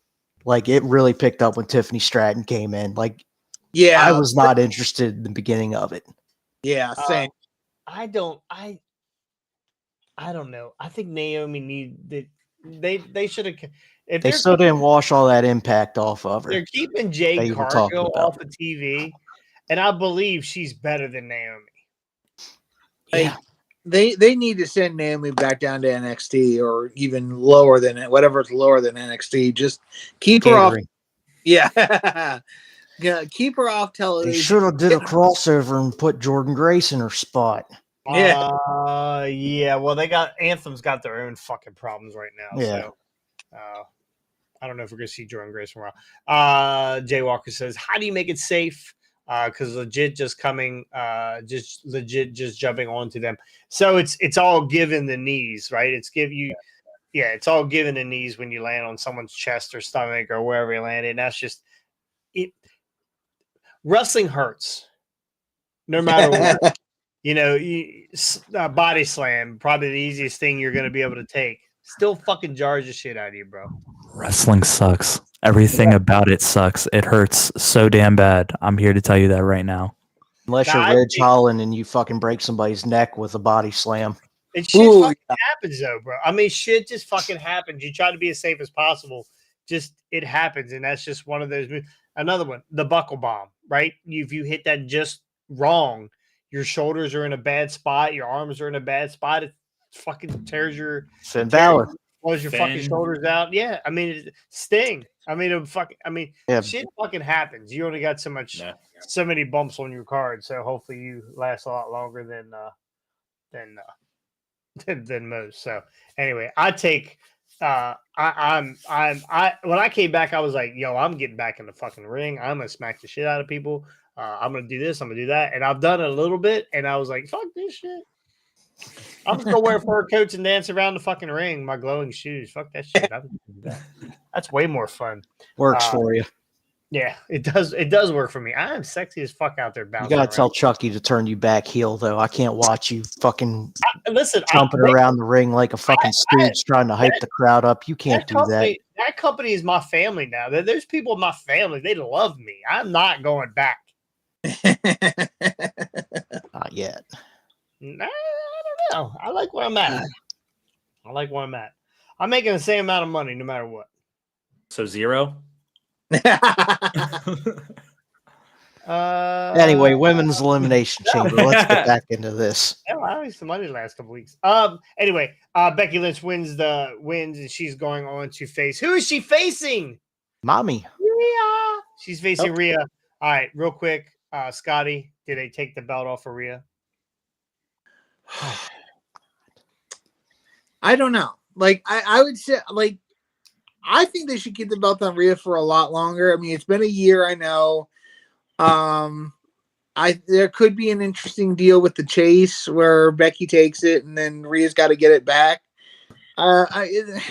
Like, it really picked up when Tiffany Stratton came in. Like, I was not interested in the beginning of it. Yeah, same. I don't know. I think Naomi they should have. If they still didn't wash all that impact off of her. They're keeping Jade Cargill off of TV, and I believe she's better than Naomi. Yeah. They need to send Naomi back down to NXT, or even lower than it, whatever's lower than NXT. Just keep her off. Yeah. Keep her off television. They should have did a crossover and put Jordan Grace in her spot. Yeah. Well, Anthem's got their own fucking problems right now. Yeah. So, I don't know if we're gonna see Jordan Grace for a while. Jay Walker says, "How do you make it safe?" Because just jumping onto them. So it's all given the knees, right? It's all given the knees when you land on someone's chest or stomach or wherever you landed. And that's just it. Wrestling hurts, no matter what. Body slam, probably the easiest thing you're going to be able to take. Still fucking jars the shit out of you, bro. Wrestling sucks. Everything about it sucks. It hurts so damn bad. I'm here to tell you that right now. Unless you're Ridge Holland and you fucking break somebody's neck with a body slam. And shit fucking happens, though, bro. I mean, shit just fucking happens. You try to be as safe as possible. Just, it happens. And that's just one of those. Another one, the buckle bomb, right? If you hit that just wrong, your shoulders are in a bad spot. Your arms are in a bad spot. It fucking tears your Finn Balor. Blows your fucking shoulders out. Yeah. I mean, Sting. I mean, shit fucking happens. You only got so many bumps on your card. So hopefully you last a lot longer than most. So anyway, I take, when I came back, I was like, yo, I'm getting back in the fucking ring. I'm going to smack the shit out of people. I'm going to do this. I'm going to do that. And I've done it a little bit. And I was like, fuck this shit. I'm just gonna wear fur coats and dance around the fucking ring, my glowing shoes. Fuck that shit. That's way more fun. Works for you. Yeah, it does. It does work for me. I am sexy as fuck out there bouncing. You gotta tell around. Chucky to turn you back heel, though. I can't watch you fucking jumping around the ring like a fucking stooge trying to hype the crowd up. You can't do that. That company is my family now. There's people in my family. They love me. I'm not going back. Not yet. Nah, I don't know. I like where I'm at. I'm making the same amount of money no matter what. So 0? Anyway, women's elimination chamber. Let's get back into this. Oh, I made some money the last couple weeks. Anyway, Becky Lynch wins, and she's going on to face. Who is she facing? Mommy. Rhea. She's facing Rhea. All right, real quick, Scotty, did they take the belt off of Rhea? I don't know. Like, I would say, like, I think they should keep the belt on Rhea for a lot longer. I mean, it's been a year, I know. There could be an interesting deal with the chase where Becky takes it and then Rhea's got to get it back. I'm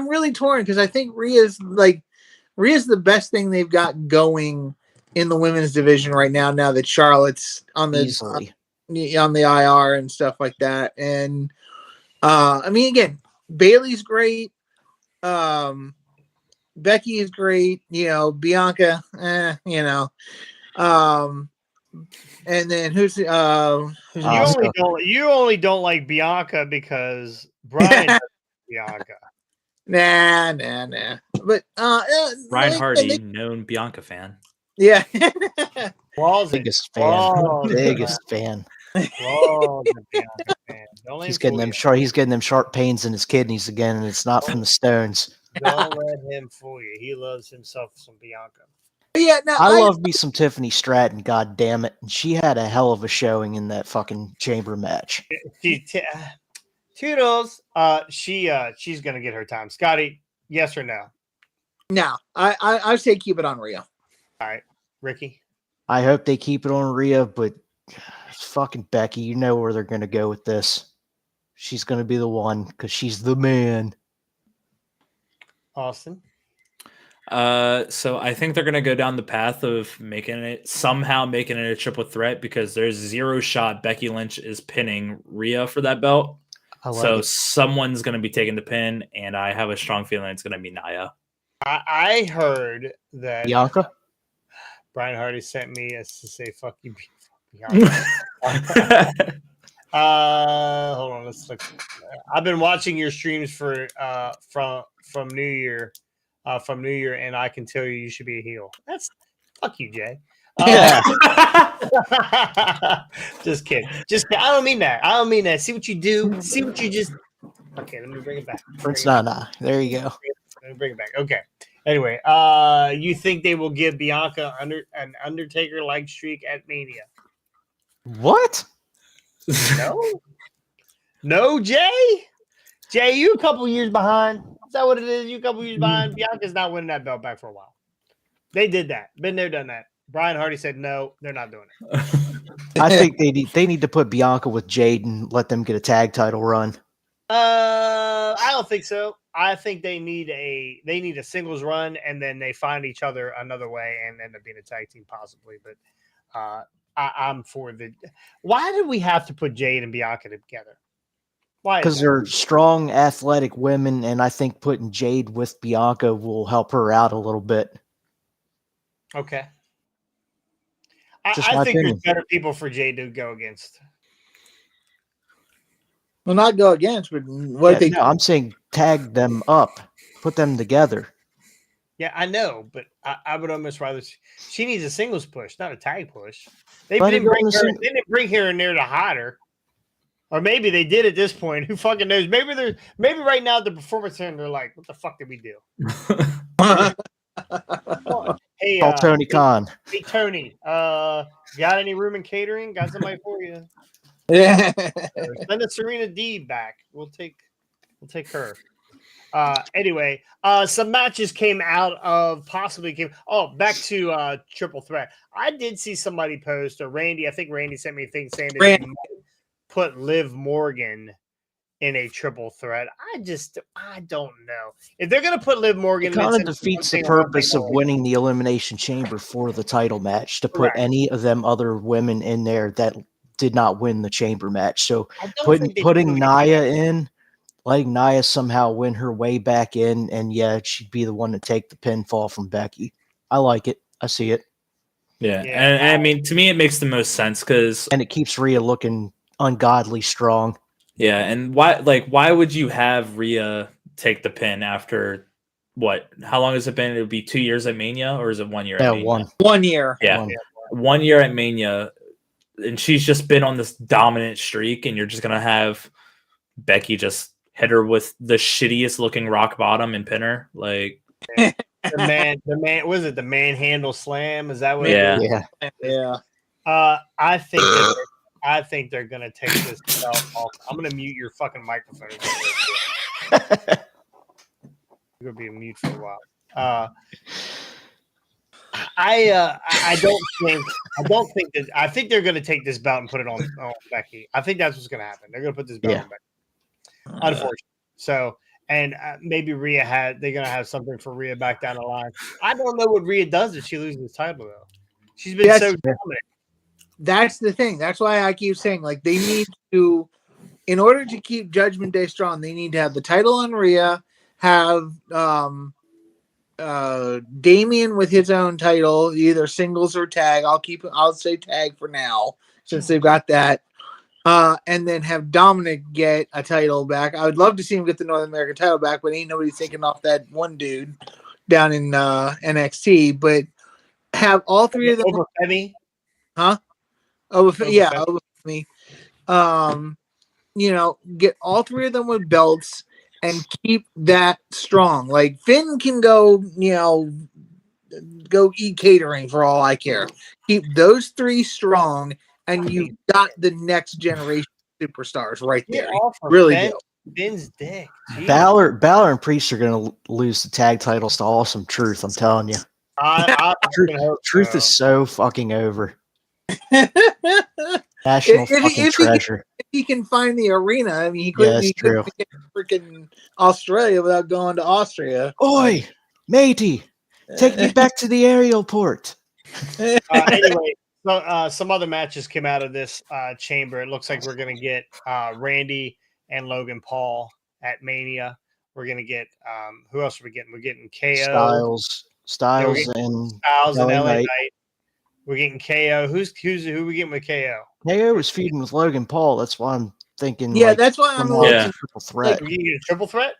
really torn because I think Rhea's the best thing they've got going in the women's division right now. Now that Charlotte's on the IR and stuff like that, and I mean, again, Bayley's great. Becky is great. Bianca, and then who's you only don't like Bianca because Brian doesn't like Bianca. Nah. But Ryan Hardy, known Bianca fan. Yeah. Biggest fan. He's getting them sharp pains in his kidneys again, and it's not from the stones. Don't let him fool you. He loves himself some Bianca. Yeah, no, I love me some Tiffany Stratton, god damn it. And she had a hell of a showing in that fucking chamber match. Toodles. She's gonna get her time. Scotty, yes or no? No. I say keep it on Rhea. All right. Ricky? I hope they keep it on Rhea, but fucking Becky, you know where they're gonna go with this. She's gonna be the one because she's the man. Austin? So I think they're going to go down the path of making it a triple threat because there's 0 shot Becky Lynch is pinning Rhea for that belt. So someone's going to be taking the pin, and I have a strong feeling it's going to be Nia. I heard that Bianca? Brian Hardy sent me to say fuck you, Bianca. Hold on, let's look. I've been watching your streams for from New Year, and I can tell you should be a heel. That's fuck you, Jay. Just kidding. I don't mean that. See what you do. Okay, let me bring it back. Prince Nana. There you go. Let me bring it back. Okay. Anyway, you think they will give Bianca an Undertaker-like streak at Mania? What? No, Jay. Jay, you a couple years behind. Is that what it is? You a couple years behind. Bianca's not winning that belt back for a while. They did that. Been there, done that. Brian Hardy said no, they're not doing it. I think they need to put Bianca with Jade and let them get a tag title run. I don't think so. I think they need a singles run, and then they find each other another way and end up being a tag team possibly. But I'm for the. Why did we have to put Jade and Bianca together? Why? Because they're strong, athletic women, and I think putting Jade with Bianca will help her out a little bit. Okay. I think there's better people for Jade to go against. Well, not go against, but what they? No, I'm saying tag them up, put them together. Yeah, I know, but I would almost rather she needs a singles push, not a tag push. They didn't bring her in there to hide her, or maybe they did at this point. Who fucking knows? Maybe right now at the performance center they're like, "What the fuck did we do?" Hey, Tony Khan. Hey, Tony. Got any room in catering? Got somebody for you? Yeah. Send a Serena Deeb back. We'll take her. Anyway, some matches came out of back to triple threat. I did see somebody post, or Randy, I think Randy sent me a thing saying that they might put Liv Morgan in a triple threat. I don't know. If they're going to put Liv Morgan, it kind of defeats the purpose of winning the Elimination Chamber for the title match to put any of them other women in there that did not win the chamber match. So putting Nia in, letting Nia somehow win her way back in, and she'd be the one to take the pinfall from Becky. I like it. I see it. Yeah. And I mean, to me, it makes the most sense and it keeps Rhea looking ungodly strong. Yeah, and why would you have Rhea take the pin after what? How long has it been? It would be 2 years at Mania, or is it 1 year at Mania? 1 year. Yeah, 1 year at Mania, and she's just been on this dominant streak, and you're just gonna have Becky just hit her with the shittiest looking rock bottom and pin her. Like the man was it the manhandle slam? Is that what yeah. it is? Yeah. I think they're gonna take this belt off. I'm gonna mute your fucking microphone. You're gonna be a mute for a while. I think they're gonna take this belt and put it on Becky. I think that's what's gonna happen. They're gonna put this belt on Becky. Unfortunately. So and maybe they're gonna have something for Rhea back down the line. I don't know what Rhea does if she loses the title though. She's been so dominant. That's the thing. That's why I keep saying, like, they need to, in order to keep Judgment Day strong, they need to have the title on Rhea, have Damian with his own title, either singles or tag. I'll say tag for now, since they've got that. And then have Dominic get a title back. I would love to see him get the North American title back, but ain't nobody taking off that one dude down in NXT. But have all three of them. Over Femi? Huh? Over me. Get all three of them with belts and keep that strong. Like Finn can go eat catering for all I care. Keep those three strong, and you got the next generation superstars right there. Really do. Finn's dick. Balor and Priest are going to lose the tag titles to Awesome Truth. I'm telling you. Truth is so fucking over. National fucking treasure. If he can find the arena, I mean, he couldn't get freaking Australia without going to Austria. Oi, matey, take me back to the aerial port. Anyway, so some other matches came out of this chamber. It looks like we're going to get Randy and Logan Paul at Mania. We're going to get who else are we getting? We're getting KO. Styles and LA Knight. We're getting KO. Who are we getting with KO? KO is feuding with Logan Paul. That's why I'm thinking. Yeah, that's why I'm triple threat. We're getting a triple threat.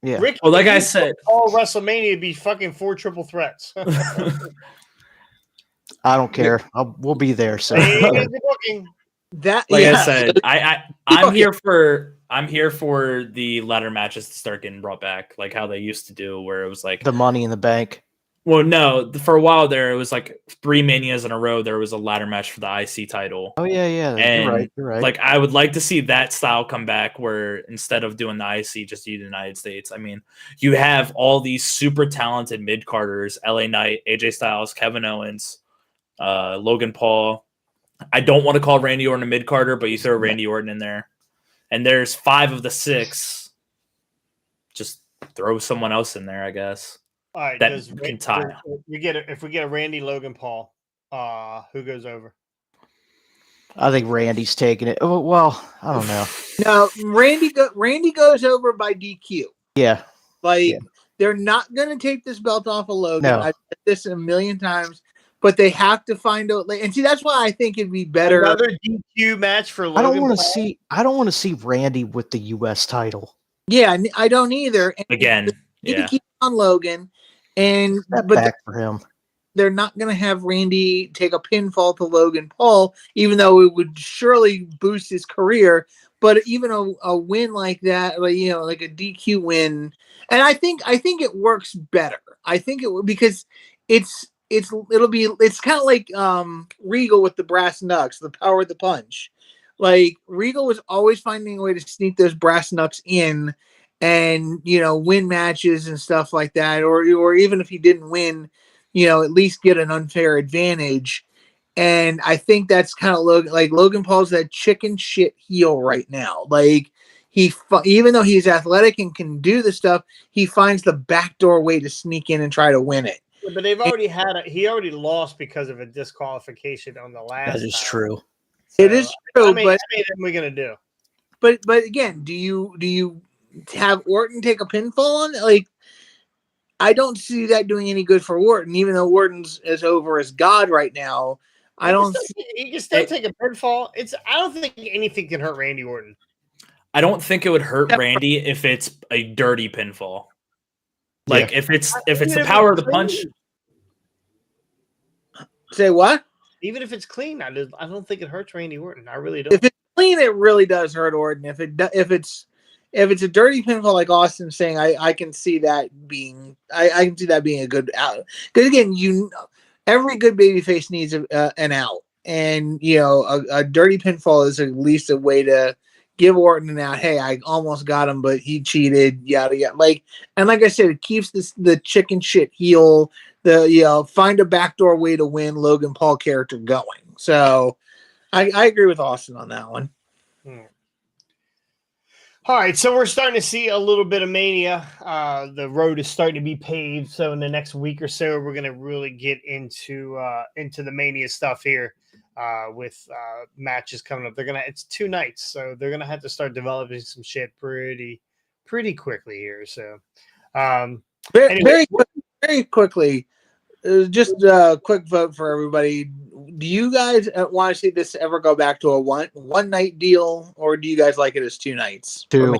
Yeah. Rick, well, like I said, all Wrestlemania would be fucking 4 triple threats. I don't care. We'll be there. So I said, I'm here for the ladder matches to start getting brought back, like how they used to do, where it was like the Money in the Bank. Well, no, for a while there, it was like 3 Manias in a row. There was a ladder match for the IC title. Oh yeah. And you're right. Like, I would like to see that style come back, where instead of doing the IC, just do the United States. I mean, you have all these super talented mid carders: LA Knight, AJ Styles, Kevin Owens, Logan Paul. I don't want to call Randy Orton a mid carder, but you throw Randy Orton in there, and there's 5 of the 6. Just throw someone else in there, I guess. All right, if we get a Randy Logan Paul, who goes over? I think Randy's taking it. Oh, well, I don't know. No, Randy goes over by DQ. Yeah. They're not going to take this belt off of Logan. No. I've said this a million times, but they have to find out. And see, that's why I think it'd be better. Another DQ match for Logan. I don't want to see Randy with the U.S. title. Yeah, I don't either. And again, to keep on Logan. Back for him. They're not going to have Randy take a pinfall to Logan Paul, even though it would surely boost his career. But even a win like that, like a DQ win, and I think it works better. I think it would, because it's kind of like Regal with the brass knucks, the power of the punch. Like, Regal was always finding a way to sneak those brass knucks in, and win matches and stuff like that, or even if he didn't win, at least get an unfair advantage. And I think that's kind of Logan Paul's that chicken shit heel right now. Like, even though he's athletic and can do the stuff, he finds the backdoor way to sneak in and try to win it. Yeah, but they've already he already lost because of a disqualification on the last. That is true. So, it is true. But what are we gonna do? But again, do you have Orton take a pinfall on it? Like, I don't see that doing any good for Orton, even though Orton's as over as God right now. I don't. He can still take a pinfall. I don't think anything can hurt Randy Orton. I don't think it would hurt Randy if it's a dirty pinfall. Like if it's the power of the punch. Say what? Even if it's clean, I don't think it hurts Randy Orton. I really don't. If it's clean, it really does hurt Orton. If it's a dirty pinfall like Austin's saying, I can see that being I can see that being a good out. Because again, every good babyface needs an out, and a dirty pinfall is at least a way to give Orton an out. Hey, I almost got him, but he cheated. Yada yada. Like I said, it keeps the chicken shit heel. Find a backdoor way to win Logan Paul character going. So I agree with Austin on that one. All right, so we're starting to see a little bit of Mania. The road is starting to be paved. So in the next week or so, we're going to really get into the Mania stuff here with matches coming up. It's 2 nights, so they're gonna have to start developing some shit pretty quickly here. So very quickly. Just a quick vote for everybody. Do you guys want to see this ever go back to a one night deal, or do you guys like it as 2 nights? 2.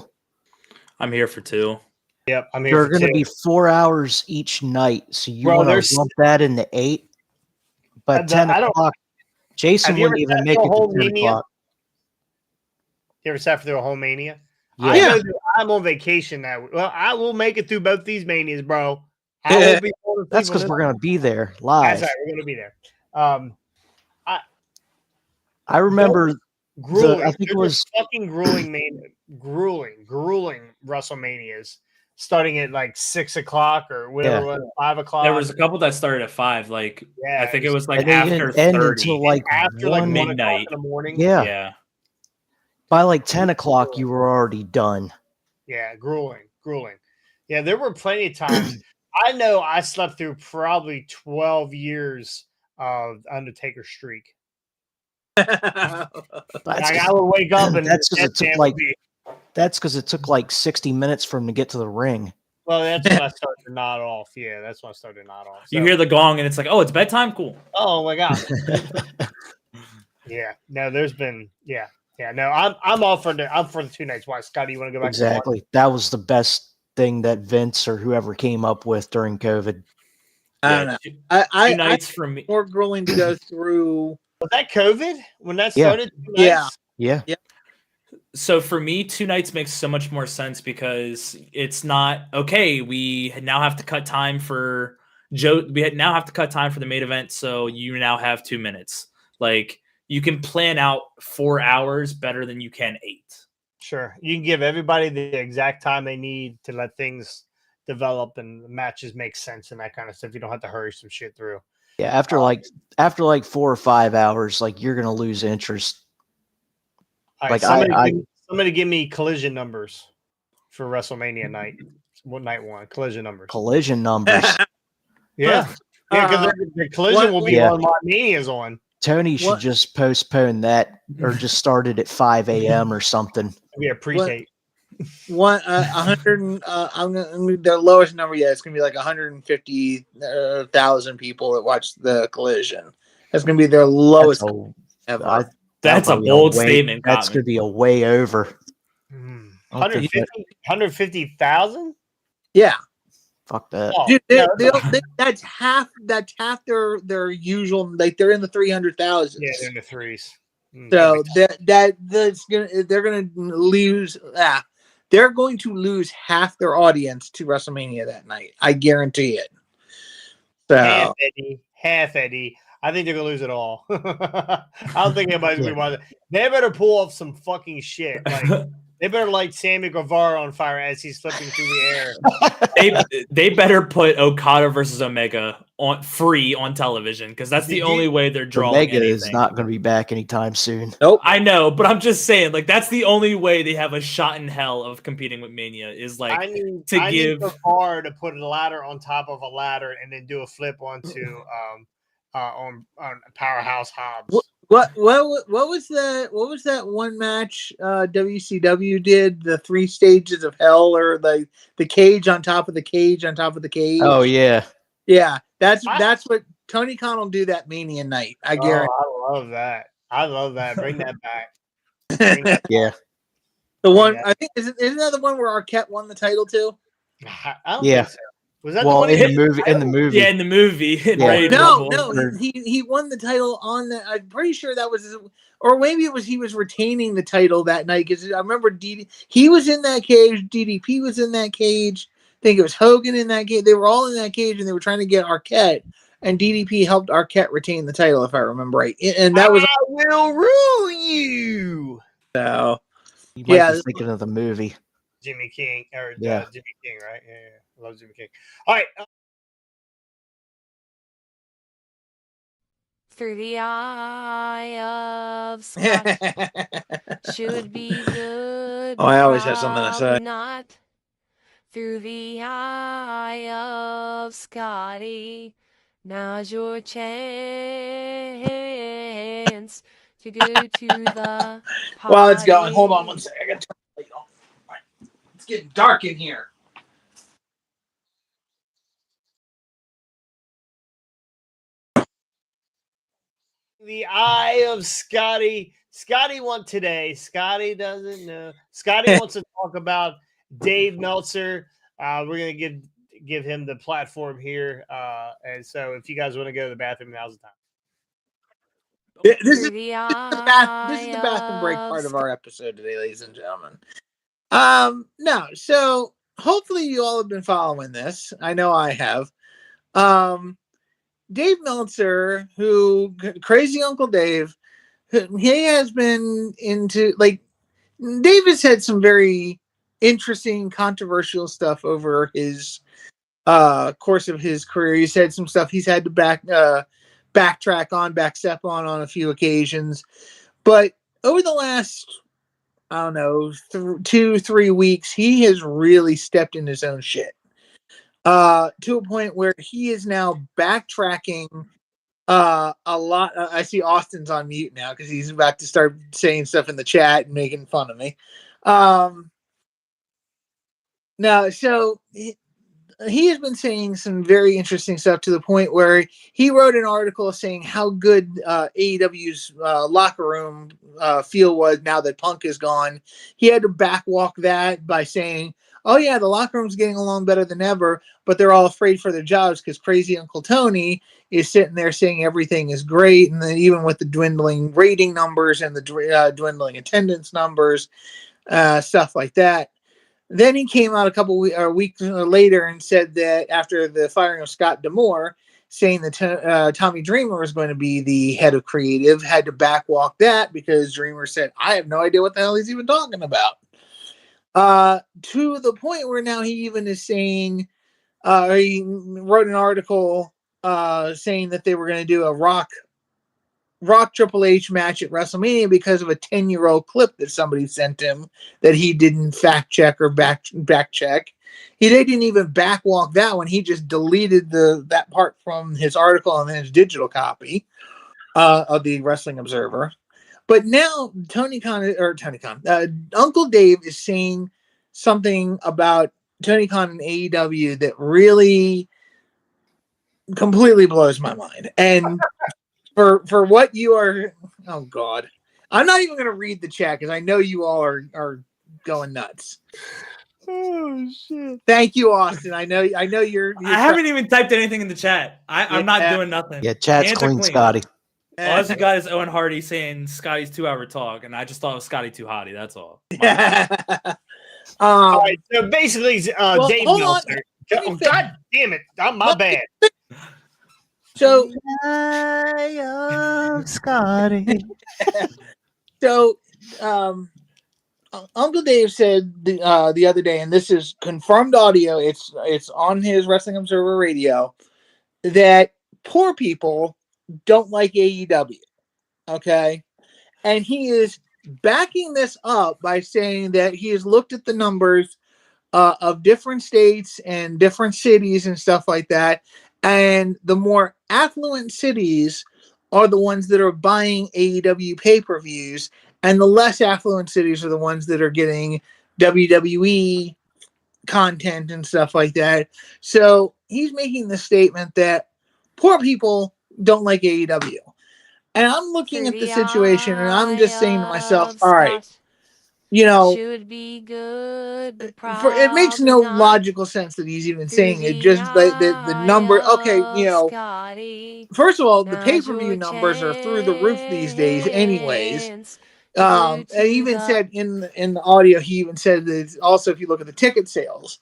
I'm here for 2. Yep, I'm here. They're going to be 4 hours each night, so you want to lump that into 8. But 10 o'clock, Jason wouldn't even make it to 10 o'clock. You ever sat through a whole Mania? Yeah. I'm on vacation now. Well, I will make it through both these Manias, bro. That's because we're going to be there live. That's right. We're going to be there. I remember grueling. I think it was fucking grueling WrestleManias starting at like 6 o'clock or whatever it was, 5 o'clock. There was a couple that started at 5. Like I think it was like after 30 until like after like midnight in the morning. Yeah. By like 10 o'clock, you were already done. Yeah, grueling. Yeah, there were plenty of times. I know I slept through probably 12 years of Undertaker streak. I would wake up and that's because it took like 60 minutes for him to get to the ring. Well, that's when I started to nod off. Yeah, that's when I started to nod off. So, you hear the gong and it's like, oh, it's bedtime. Cool. Oh my god. Yeah. No, there's been no. I'm all for the 2 nights. Why, Scotty? You want to go back? Exactly. That was the best thing that Vince or whoever came up with during COVID. I don't know. 2 nights for me. More grueling to go through. Was that COVID when that started? Yeah. So for me, 2 nights makes so much more sense because it's not okay. We now have to cut time for We now have to cut time for the main event, so you now have 2 minutes. Like you can plan out 4 hours better than you can 8. Sure, you can give everybody the exact time they need to let things develop and the matches make sense and that kind of stuff. You don't have to hurry some shit through. Yeah, after like 4 or 5 hours, like you're gonna lose interest. Right, somebody give me collision numbers for WrestleMania night. What night one? Collision numbers. Collision numbers. Yeah, because the collision will be on my Mania's on. Tony should just postpone that or just start it at 5 a.m. or something. We appreciate. 100. I'm gonna the lowest number yet. It's gonna be like 150,000 people that watch the collision. That's gonna be their lowest ever. That's a bold statement. That's gonna be a way over. 150,000. Yeah. Fuck that. Dude, that's half their usual. Like they're in the 300,000. Yeah, they're in the threes. So they're gonna lose. They're going to lose half their audience to WrestleMania that night. I guarantee it. So half Eddie. I think they're gonna lose it all. I don't think anybody's gonna be watching. They better pull off some fucking shit. Like they better light Sammy Guevara on fire as he's slipping through the air. They better put Okada versus Omega on free on television because that's the only way they're drawing. Omega is not going to be back anytime soon. Nope. I know, but I'm just saying, like that's the only way they have a shot in hell of competing with Mania is like I need Guevara to put a ladder on top of a ladder and then do a flip onto on Powerhouse Hobbs. What was that one match WCW did, the 3 stages of hell, or the cage on top of the cage on top of the cage? Oh yeah. Yeah, that's what Tony Khan will do that Mania night. I guarantee. I love that. I love that. Bring that back. Bring that Yeah. The one I think isn't that the one where Arquette won the title too? I don't think so. Was that the one in the movie? In the movie, yeah, in the movie. No, he won the title on the. I'm pretty sure that was, or maybe it was he was retaining the title that night, because I remember he was in that cage. DDP was in that cage. I think it was Hogan in that cage. They were all in that cage, and they were trying to get Arquette, and DDP helped Arquette retain the title, if I remember right. And that was I will rule you. So you might be thinking of the movie. Jimmy King, or Jimmy King, right? Yeah, I love Jimmy King. All right. Through the eye of Scott should be good. Oh, I always have something to say. Not through the eye of Scotty. Now's your chance to go to the party. While it's going, hold on one second. I gotta turn the light on. Right. It's getting dark in here. The eye of Scotty. Scotty won today. Scotty doesn't know. Scotty wants to talk about Dave Meltzer. We're gonna give him the platform here. And so, if you guys want to go to the bathroom, now's the time. This is the bathroom break part of our episode today, ladies and gentlemen. No, so hopefully you all have been following this. I know I have. Dave Meltzer, who Crazy Uncle Dave, he has been into, like, Dave has had some very interesting, controversial stuff over his course of his career. He's had some stuff he's had to backstep on a few occasions. But over the last, I don't know, 2-3 weeks, he has really stepped in his own shit. To a point where he is now backtracking a lot. I see Austin's on mute now because he's about to start saying stuff in the chat and making fun of me. No, so he has been saying some very interesting stuff, to the point where he wrote an article saying how good AEW's locker room feel was now that Punk is gone. He had to backwalk that by saying, oh yeah, the locker room's getting along better than ever, but they're all afraid for their jobs because Crazy Uncle Tony is sitting there saying everything is great. And then even with the dwindling rating numbers and the dwindling attendance numbers, stuff like that. Then he came out a week later and said that after the firing of Scott D'Amore, saying that Tommy Dreamer was going to be the head of creative, had to backwalk that because Dreamer said, I have no idea what the hell he's even talking about. To the point where now he even is saying, he wrote an article saying that they were going to do a Rock Triple H match at WrestleMania because of a 10-year-old clip that somebody sent him that he didn't fact check or back check. They didn't even backwalk that one. He just deleted that part from his article and then his digital copy of the Wrestling Observer. But now Uncle Dave is saying something about Tony Khan and AEW that really completely blows my mind. And for what you are, oh God, I'm not even going to read the chat because I know you all are going nuts. Oh shit! Thank you, Austin. I know you're I haven't even typed anything in the chat. I'm not doing nothing. Yeah, chat's clean, Scotty. All you got is Owen Hardy saying Scotty's 2-hour talk, and I just thought it was Scotty too hotty. That's all. All right, so basically, Dave Meltzer. Oh, God damn it! My bad. So, Scotty. So, Uncle Dave said the other day, and this is confirmed audio. It's on his Wrestling Observer Radio, that poor people don't like AEW. Okay, and he is backing this up by saying that he has looked at the numbers of different states and different cities and stuff like that, and the more affluent cities are the ones that are buying AEW pay-per-views, and the less affluent cities are the ones that are getting WWE content and stuff like that. So he's making the statement that poor people don't like AEW. And I'm looking at the situation and I'm just saying to myself, all right, should be good, but it makes probably no not. logical sense that he's even saying it. Just the number. Okay, Scotty, first of all, the now's pay-per-view your numbers are through the roof these days anyways. chance to go And he to even the said in the audio, he even said that also if you look at the ticket sales,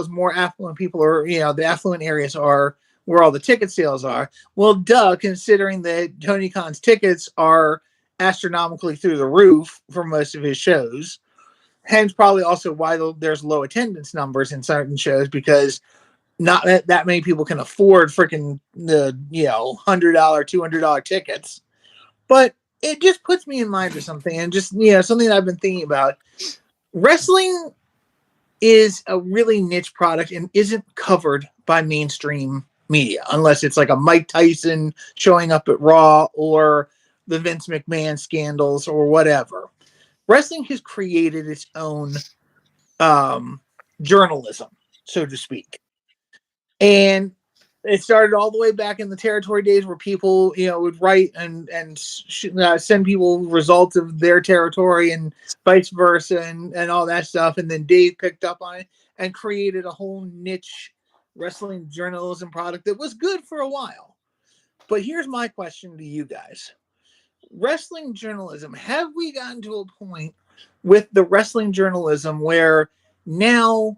more affluent people are, the affluent areas are where all the ticket sales are. Well, duh, considering that Tony Khan's tickets are astronomically through the roof for most of his shows. Hence probably also why there's low attendance numbers in certain shows, because not that many people can afford freaking the $100, $200 tickets. But it just puts me in mind of something, and just something that I've been thinking about. Wrestling is a really niche product and isn't covered by mainstream media unless it's like a Mike Tyson showing up at Raw or the Vince McMahon scandals or whatever. Wrestling has created its own journalism, so to speak. And it started all the way back in the territory days where people, would write and send people results of their territory and vice versa and all that stuff. And then Dave picked up on it and created a whole niche wrestling journalism product that was good for a while. But here's my question to you guys. Wrestling journalism, have we gotten to a point with the wrestling journalism where now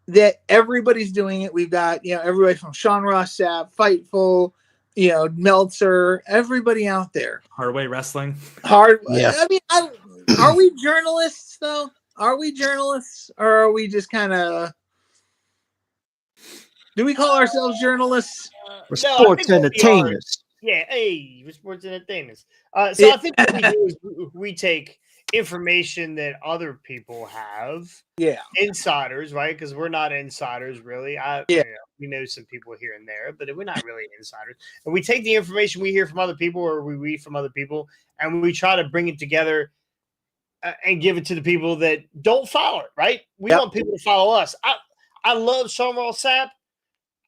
that everybody's doing it, we've got, everybody from Sean Ross Sapp, Fightful, Meltzer, everybody out there. Hardway Wrestling. Yeah. I mean, are we journalists though? Are we journalists, or are we just kind of? Do we call ourselves journalists? We're sports entertainers. Yeah, hey, we're sports entertainers. I think what we do is we take information that other people have. Yeah. Insiders, right? Because we're not insiders, really. We know some people here and there, but we're not really insiders. And we take the information we hear from other people or we read from other people, and we try to bring it together and give it to the people that don't follow it, right? We want people to follow us. I love Sean Ross Sapp.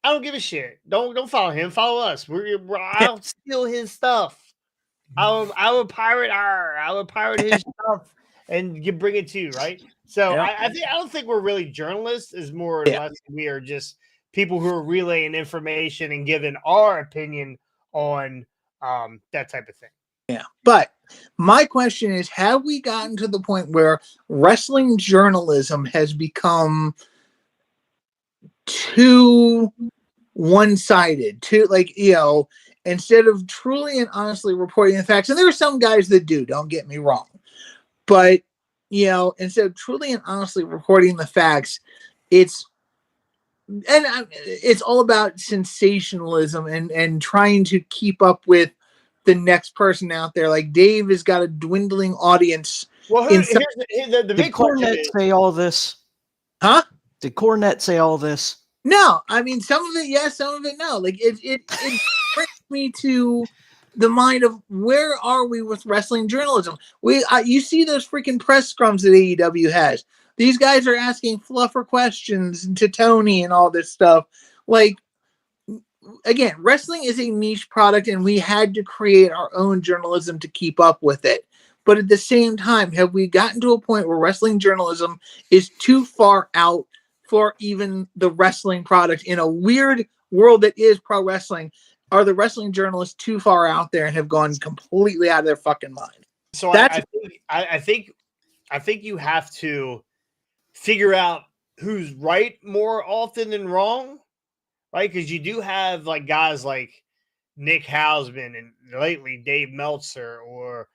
I don't give a shit. Don't follow him. Follow us. I'll steal his stuff. I would pirate his stuff and you bring it to you, right? So I don't think we're really journalists. Is more or less we are just people who are relaying information and giving our opinion on that type of thing. Yeah, but my question is: have we gotten to the point where wrestling journalism has become too one-sided, too instead of truly and honestly reporting the facts? And there are some guys that do, don't get me wrong, but instead of truly and honestly reporting the facts, it's all about sensationalism and trying to keep up with the next person out there. Like Dave has got a dwindling audience. Well, here's the big question: Did Cornette say all this? Huh? Did Cornette say all this? No, I mean some of it yes, some of it no. Like it brings me to the mind of where are we with wrestling journalism? You see those freaking press scrums that AEW has. These guys are asking fluffer questions to Tony and all this stuff. Like, again, wrestling is a niche product, and we had to create our own journalism to keep up with it. But at the same time, have we gotten to a point where wrestling journalism is too far out for even the wrestling product in a weird world that is pro wrestling? Are the wrestling journalists too far out there and have gone completely out of their fucking mind? So I think you have to figure out who's right more often than wrong, right? Because you do have like guys like Nick Hausman and lately Dave Meltzer, or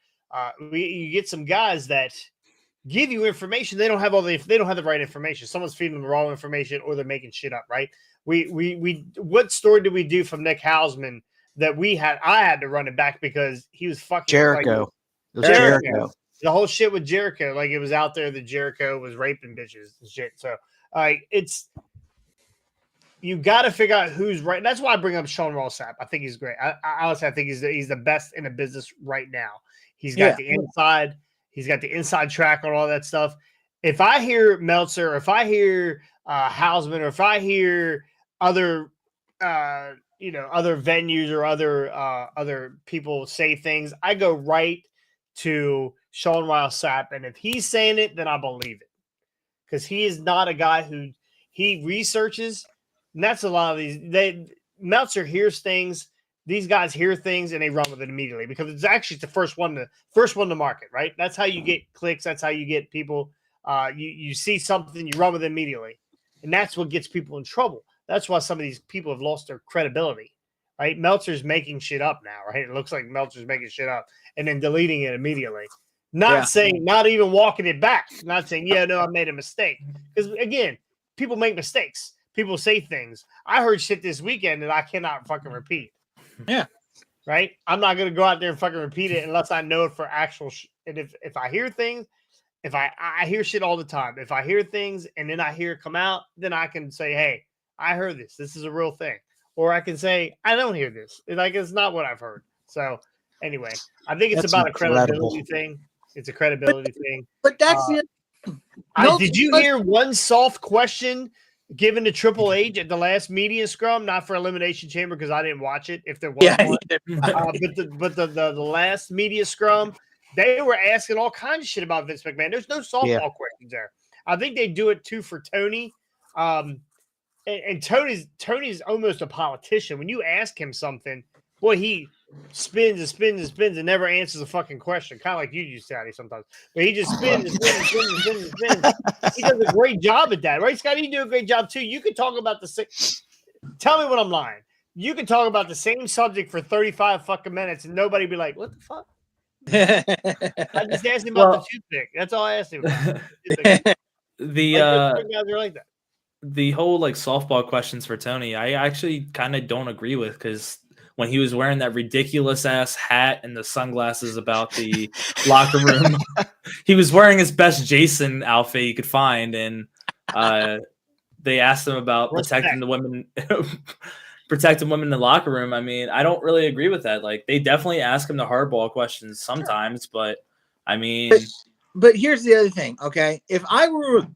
you get some guys that give you information. They don't have the right information. Someone's feeding them the wrong information, or they're making shit up, right? What story did we do from Nick Hausman that I had to run it back because he was fucking Jericho. Jericho. The whole shit with Jericho, like it was out there that Jericho was raping bitches and shit. So you got to figure out who's right. That's why I bring up Sean Ross Sapp. I think he's great. I honestly, I think he's the best in the business right now. He's got the inside. He's got the inside track on all that stuff. If I hear Meltzer, or if I hear Hausman, or if I hear other, other venues or other people say things, I go right to Sean Ross Sapp, and if he's saying it, then I believe it, because he is not a guy who he researches. And that's a lot of these. Meltzer hears things. These guys hear things and they run with it immediately because it's actually the first one to market, right? That's how you get clicks. That's how you get people. You see something, you run with it immediately, and that's what gets people in trouble. That's why some of these people have lost their credibility, right? Meltzer's making shit up now, right? It looks like Meltzer's making shit up and then deleting it immediately. Not saying, not even walking it back. Not saying, yeah, no, I made a mistake. Because again, people make mistakes. People say things. I heard shit this weekend that I cannot fucking repeat. Yeah. Right? I'm not going to go out there and fucking repeat it unless I know it for actual and if I hear things, if I hear shit all the time. If I hear things and then I hear it come out, then I can say, hey, I heard this. This is a real thing. Or I can say, I don't hear this. Like, it's not what I've heard. So anyway, I think it's about a credibility thing. It's a credibility thing. But that's did you hear one soft question given to Triple H at the last media scrum? Not for Elimination Chamber because I didn't watch it. If there was one, but the last media scrum, they were asking all kinds of shit about Vince McMahon. There's no softball questions there. I think they do it too for Tony. And Tony's almost a politician. When you ask him something, boy, he spins and spins and spins and never answers a fucking question. Kind of like you do, Scotty, sometimes. But he just spins and spins and spins and spins and spins. He does a great job at that, right, Scotty? You do a great job too. You can talk about tell me when I'm lying. You can talk about the same subject for 35 fucking minutes and nobody be like, what the fuck? I just asked him about the toothpick. That's all I asked him about. Guys are like that. The whole like softball questions for Tony, I actually kind of don't agree with, because when he was wearing that ridiculous ass hat and the sunglasses about the locker room, he was wearing his best Jason outfit you could find, and they asked him about protecting women in the locker room. I mean, I don't really agree with that. Like, they definitely ask him the hardball questions sometimes, but I mean, but here's the other thing. Okay, if I were a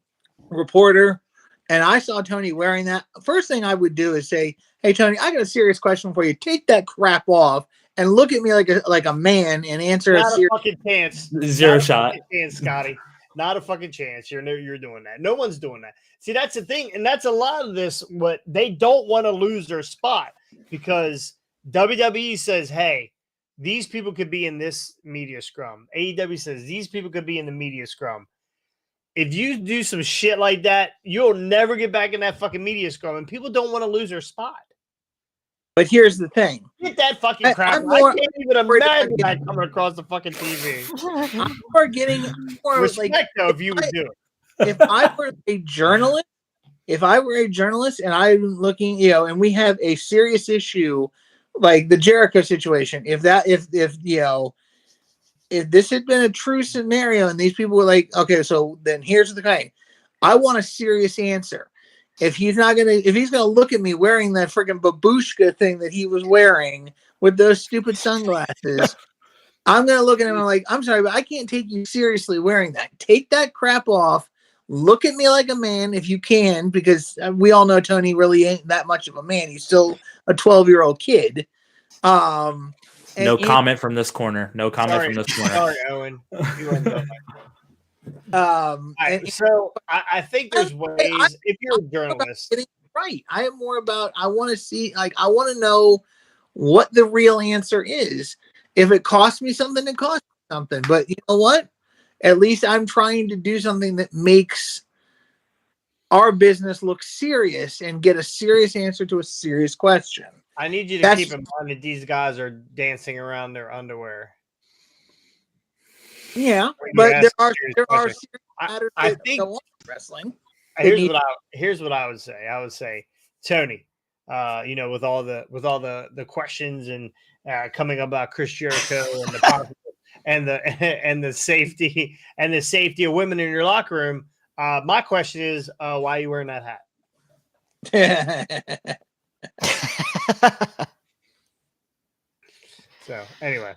reporter and I saw Tony wearing that, first thing I would do is say, hey, Tony, I got a serious question for you. Take that crap off and look at me like a man and answer Not a fucking chance. Zero shot. Chance, Scotty. Not a fucking chance. You're doing that. No one's doing that. See, that's the thing. And that's a lot of this. What they don't want to lose their spot, because WWE says, hey, these people could be in this media scrum. AEW says these people could be in the media scrum. If you do some shit like that, you'll never get back in that fucking media scrum, and people don't want to lose their spot. But here's the thing. Get that fucking crap. I can't even imagine that coming across the fucking TV. I'm more getting more respect, like, though, if you would do it. If I were a journalist, and I'm looking, and we have a serious issue like the Jericho situation, if this had been a true scenario and these people were like, okay, so then here's the thing. I want a serious answer. If he's gonna look at me wearing that freaking babushka thing that he was wearing with those stupid sunglasses, I'm gonna look at him and I'm like, I'm sorry, but I can't take you seriously wearing that. Take that crap off. Look at me like a man if you can, because we all know Tony really ain't that much of a man. He's still a 12-year-old kid. No comment from this corner. No comment from this corner. Sorry, Owen. So I think there's ways. If you're a journalist, right? I am more about. I want to see. Like, I want to know what the real answer is. If it costs me something, it costs me something. But you know what? At least I'm trying to do something that makes our business look serious and get a serious answer to a serious question. I need you to keep in mind that these guys are dancing around their underwear. Yeah, but there are serious matters that go on in wrestling. Here's what I would say. I would say, Tony, with all the questions and coming up about Chris Jericho and the safety of women in your locker room. My question is, why are you wearing that hat? So anyway,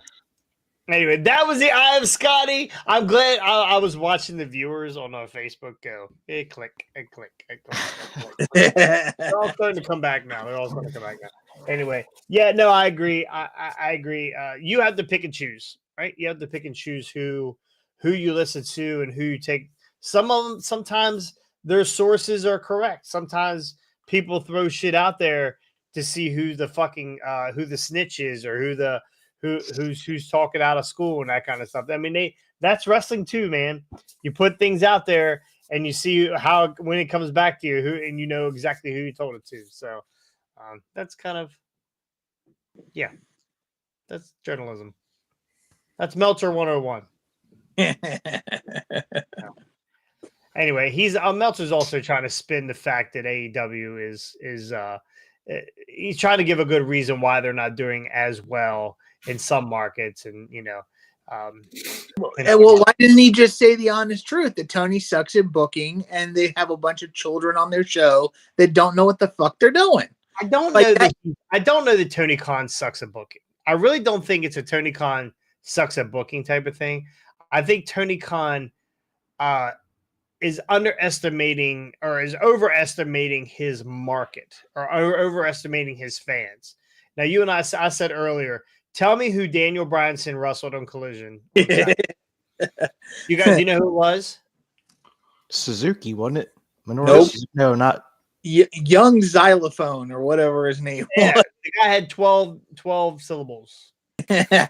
that was the Eye of Scotty. I'm glad I was watching the viewers on Facebook go, hey, click, and click, and click. They're all starting to come back now. They're all starting to come back now. Anyway, yeah, no, I agree. I agree. You have to pick and choose, right? You have to pick and choose who you listen to and who you take. Some of them, sometimes their sources are correct. Sometimes people throw shit out there to see who the fucking who the snitch is or who's talking out of school and that kind of stuff. I mean, that's wrestling too, man. You put things out there and you see how when it comes back to you, and you know exactly who you told it to. So that's kind of that's journalism. That's Meltzer 101. Anyway, Meltzer's also trying to spin the fact that AEW is he's trying to give a good reason why they're not doing as well in some markets, and well, why didn't he just say the honest truth that Tony sucks at booking and they have a bunch of children on their show that don't know what the fuck they're doing? I don't know that Tony Khan sucks at booking. I really don't think it's a Tony Khan sucks at booking type of thing. I think Tony Khan is underestimating or is overestimating his market or overestimating his fans. Now, you and I said earlier, tell me who Daniel Bryanson wrestled on Collision. You guys, you know who it was? Suzuki, wasn't it? Nope. No, not Young Xylophone or whatever his name was. The guy had 12 syllables. Somebody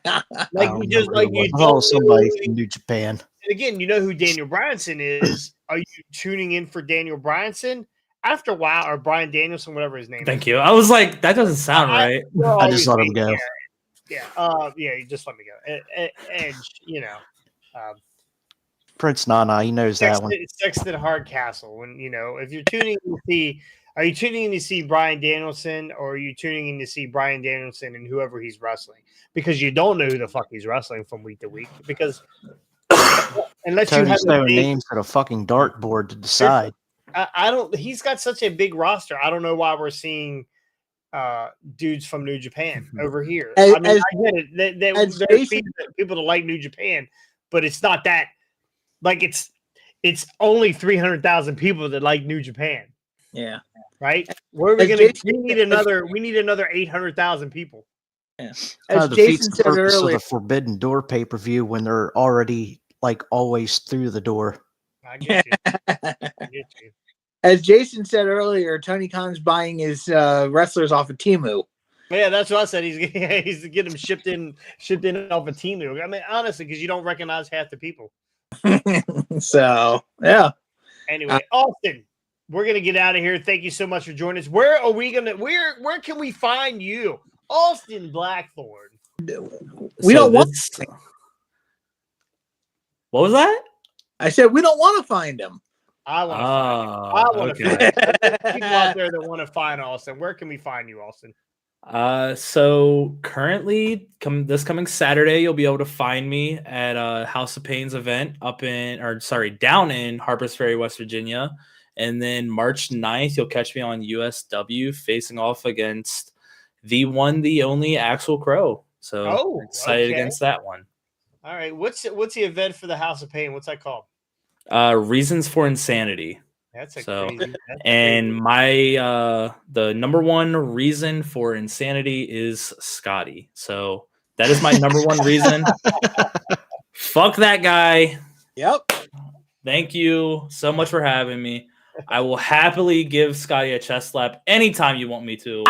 from New Japan. And again, you know who Daniel Bryanson is. Are you tuning in for Daniel Bryanson? After a while, or Brian Danielson, whatever his name is. Thank you. I was like, that doesn't sound right. I just let him go. Yeah, you just let me go. Edge, Prince Nana, he knows that one. Sexton Hardcastle. When if you're tuning in to see, are you tuning in to see Brian Danielson, or are you tuning in to see Brian Danielson and whoever he's wrestling? Because you don't know who the fuck he's wrestling from week to week. Because unless Tony's you have throwing names at a fucking dartboard to decide. I don't. He's got such a big roster. I don't know why we're seeing dudes from New Japan over here. I get it. There's people that like New Japan, but it's not that. Like it's only 300,000 people that like New Japan. Yeah. Right. Where are we going to? We need another 800,000 people. Yeah. As Jason said earlier, of the Forbidden Door pay-per-view when they're already like always through the door. I get you. As Jason said earlier, Tony Khan's buying his wrestlers off of Temu. Yeah, that's what I said. He's to get them shipped in off of Temu. I mean, honestly, because you don't recognize half the people. So yeah. Anyway, Austin, we're gonna get out of here. Thank you so much for joining us. Where are we gonna? Where can we find you, Austin Blackthorn? We don't want. What was that? I said we don't want to find him. I want to find him. People out there that want to find Austin. Where can we find you, Austin? So currently, this coming Saturday, you'll be able to find me at a House of Pains event down in Harpers Ferry, West Virginia. And then March 9th, you'll catch me on USW facing off against the one, the only Axel Crow. So excited against that one. All right. What's the event for the House of Pain? What's that called? Reasons for Insanity. That's crazy. My the number one reason for insanity is Scotty. So that is my number one reason. Fuck that guy. Yep. Thank you so much for having me. I will happily give Scotty a chest slap anytime you want me to.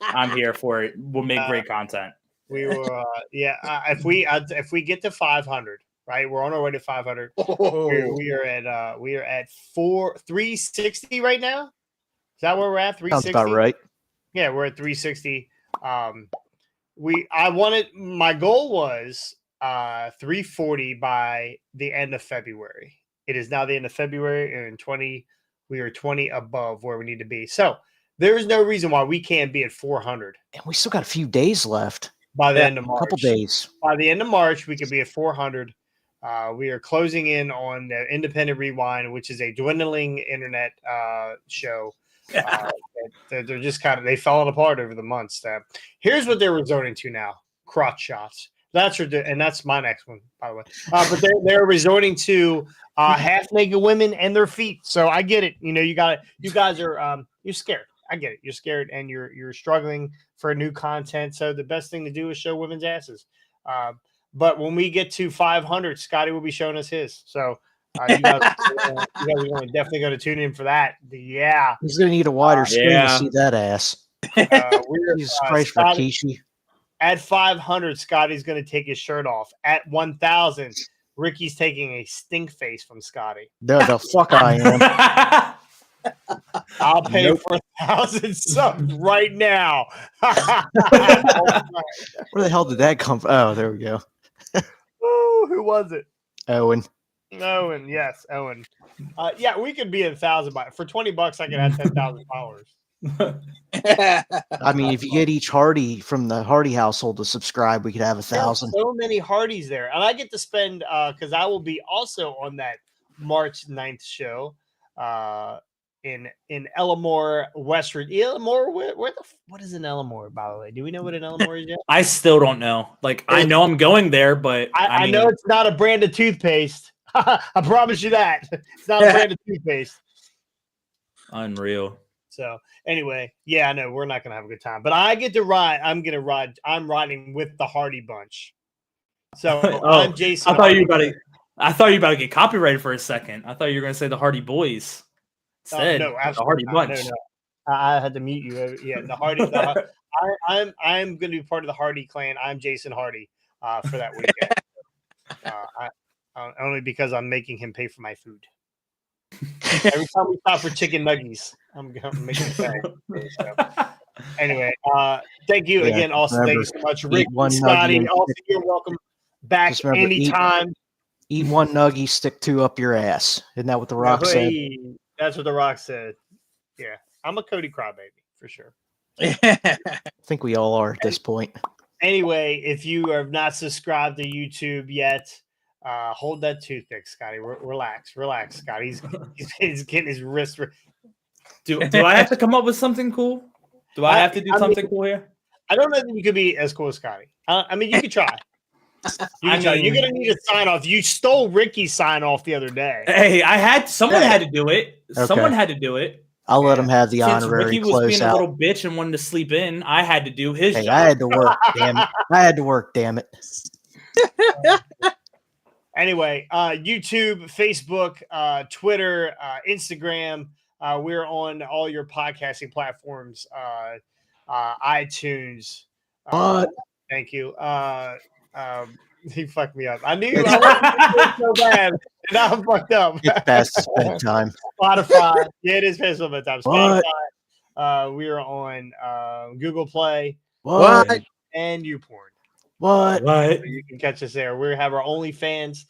I'm here for it. We'll make great content. We will. If we get to 500. Right, we're on our way to 500. We are at 360 right now. Is that where we're at? 360. Sounds about right. Yeah, we're at 360. My goal was 340 by the end of February. It is now the end of February, and we are 20 above where we need to be. So there is no reason why we can't be at 400. And we still got a few days left. By the end of March. A couple days. By the end of March, we could be at 400. We are closing in on the Independent Rewind, which is a dwindling internet show. They're just kind of they fell apart over the months. Here's what they're resorting to now: crotch shots. And that's my next one, by the way. But they're resorting to half naked women and their feet. So I get it. You know, you guys are you're scared. I get it. You're scared and you're struggling for new content. So the best thing to do is show women's asses. But when we get to 500, Scotty will be showing us his. So you guys are definitely going to tune in for that. Yeah, he's going to need a wider screen to see that ass. Jesus Christ, Rikishi. At 500, Scotty's going to take his shirt off. At 1,000, Ricky's taking a stink face from Scotty. The fuck I am. I'll pay for 1,000 subs right now. Where the hell did that come from? Oh, there we go. Ooh, who was it? Owen. Owen, yes, Owen. Yeah, we could be 1,000 for $20. I could have 10,000 followers. I mean, if you get each Hardy from the Hardy household to subscribe, we could have 1,000. So many Hardys there, and I get to spend because I will be also on that March 9th show in Elmore, West Virginia. Elmore, what is an Elmore, by the way? Do we know what an Elmore is yet? I still don't know. Like, I know I'm going there, but I know it's not a brand of toothpaste. I promise you that it's not a brand of toothpaste. Unreal. So anyway, yeah, I know we're not gonna have a good time, but I get to ride. I'm riding with the Hardy Bunch. So I'm Jason. I thought you were about to get copyrighted for a second. I thought you were gonna say the Hardy Boys. Instead, no, absolutely the Hardy Bunch. No. I had to mute you. Yeah, the Hardy. I'm going to be part of the Hardy clan. I'm Jason Hardy for that weekend. Only because I'm making him pay for my food. Every time we stop for chicken nuggies, I'm going to make him pay. So, anyway, thank you again, Austin. Thank you so much, Rick, Scotty. Also, you're welcome back anytime. Eat one nuggie, stick two up your ass. Isn't that what The Rock said? That's what The Rock said. Yeah, I'm a Cody crybaby for sure. I think we all are at this point. Anyway, if you have not subscribed to YouTube yet, hold that toothpick, Scotty. Relax, Scotty. He's getting his wrist. Do I have to come up with something cool? Do I have to do something cool here? I don't know that you could be as cool as Scotty. I mean, you could try. You're going to need a sign off. You stole Ricky's sign off the other day. Hey, someone had to do it. Okay. Someone had to do it. I'll let him have the honorary Ricky was being a little bitch and wanted to sleep in. I had to do his job. I had to work, damn it. Damn it. Anyway, YouTube, Facebook, Twitter, Instagram. We're on all your podcasting platforms. iTunes. Thank you. He fucked me up. I knew I was so bad. And now I'm fucked up. It's past bedtime. Spotify. Yeah, it is past bedtime. Spotify. We are on Google Play. What? And YouPorn. What? So you can catch us there. We have our OnlyFans.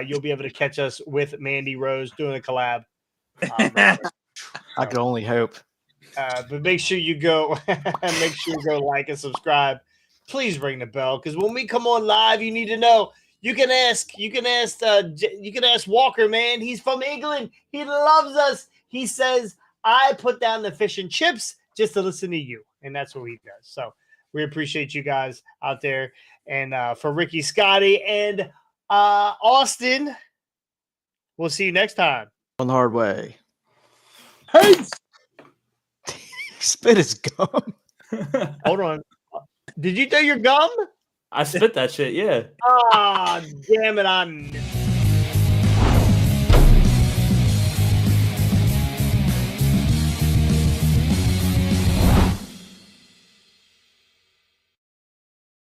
You'll be able to catch us with Mandy Rose doing a collab. I can only hope. But make sure you go like and subscribe. Please ring the bell because when we come on live, you need to know. You can ask Walker, man. He's from England. He loves us. He says, I put down the fish and chips just to listen to you. And that's what he does. So we appreciate you guys out there. And for Ricky, Scotty, and Austin, we'll see you next time. On the hard way. Hey! Spit his gum. Hold on. Did you do your gum? I spit that shit, yeah. Ah, damn it.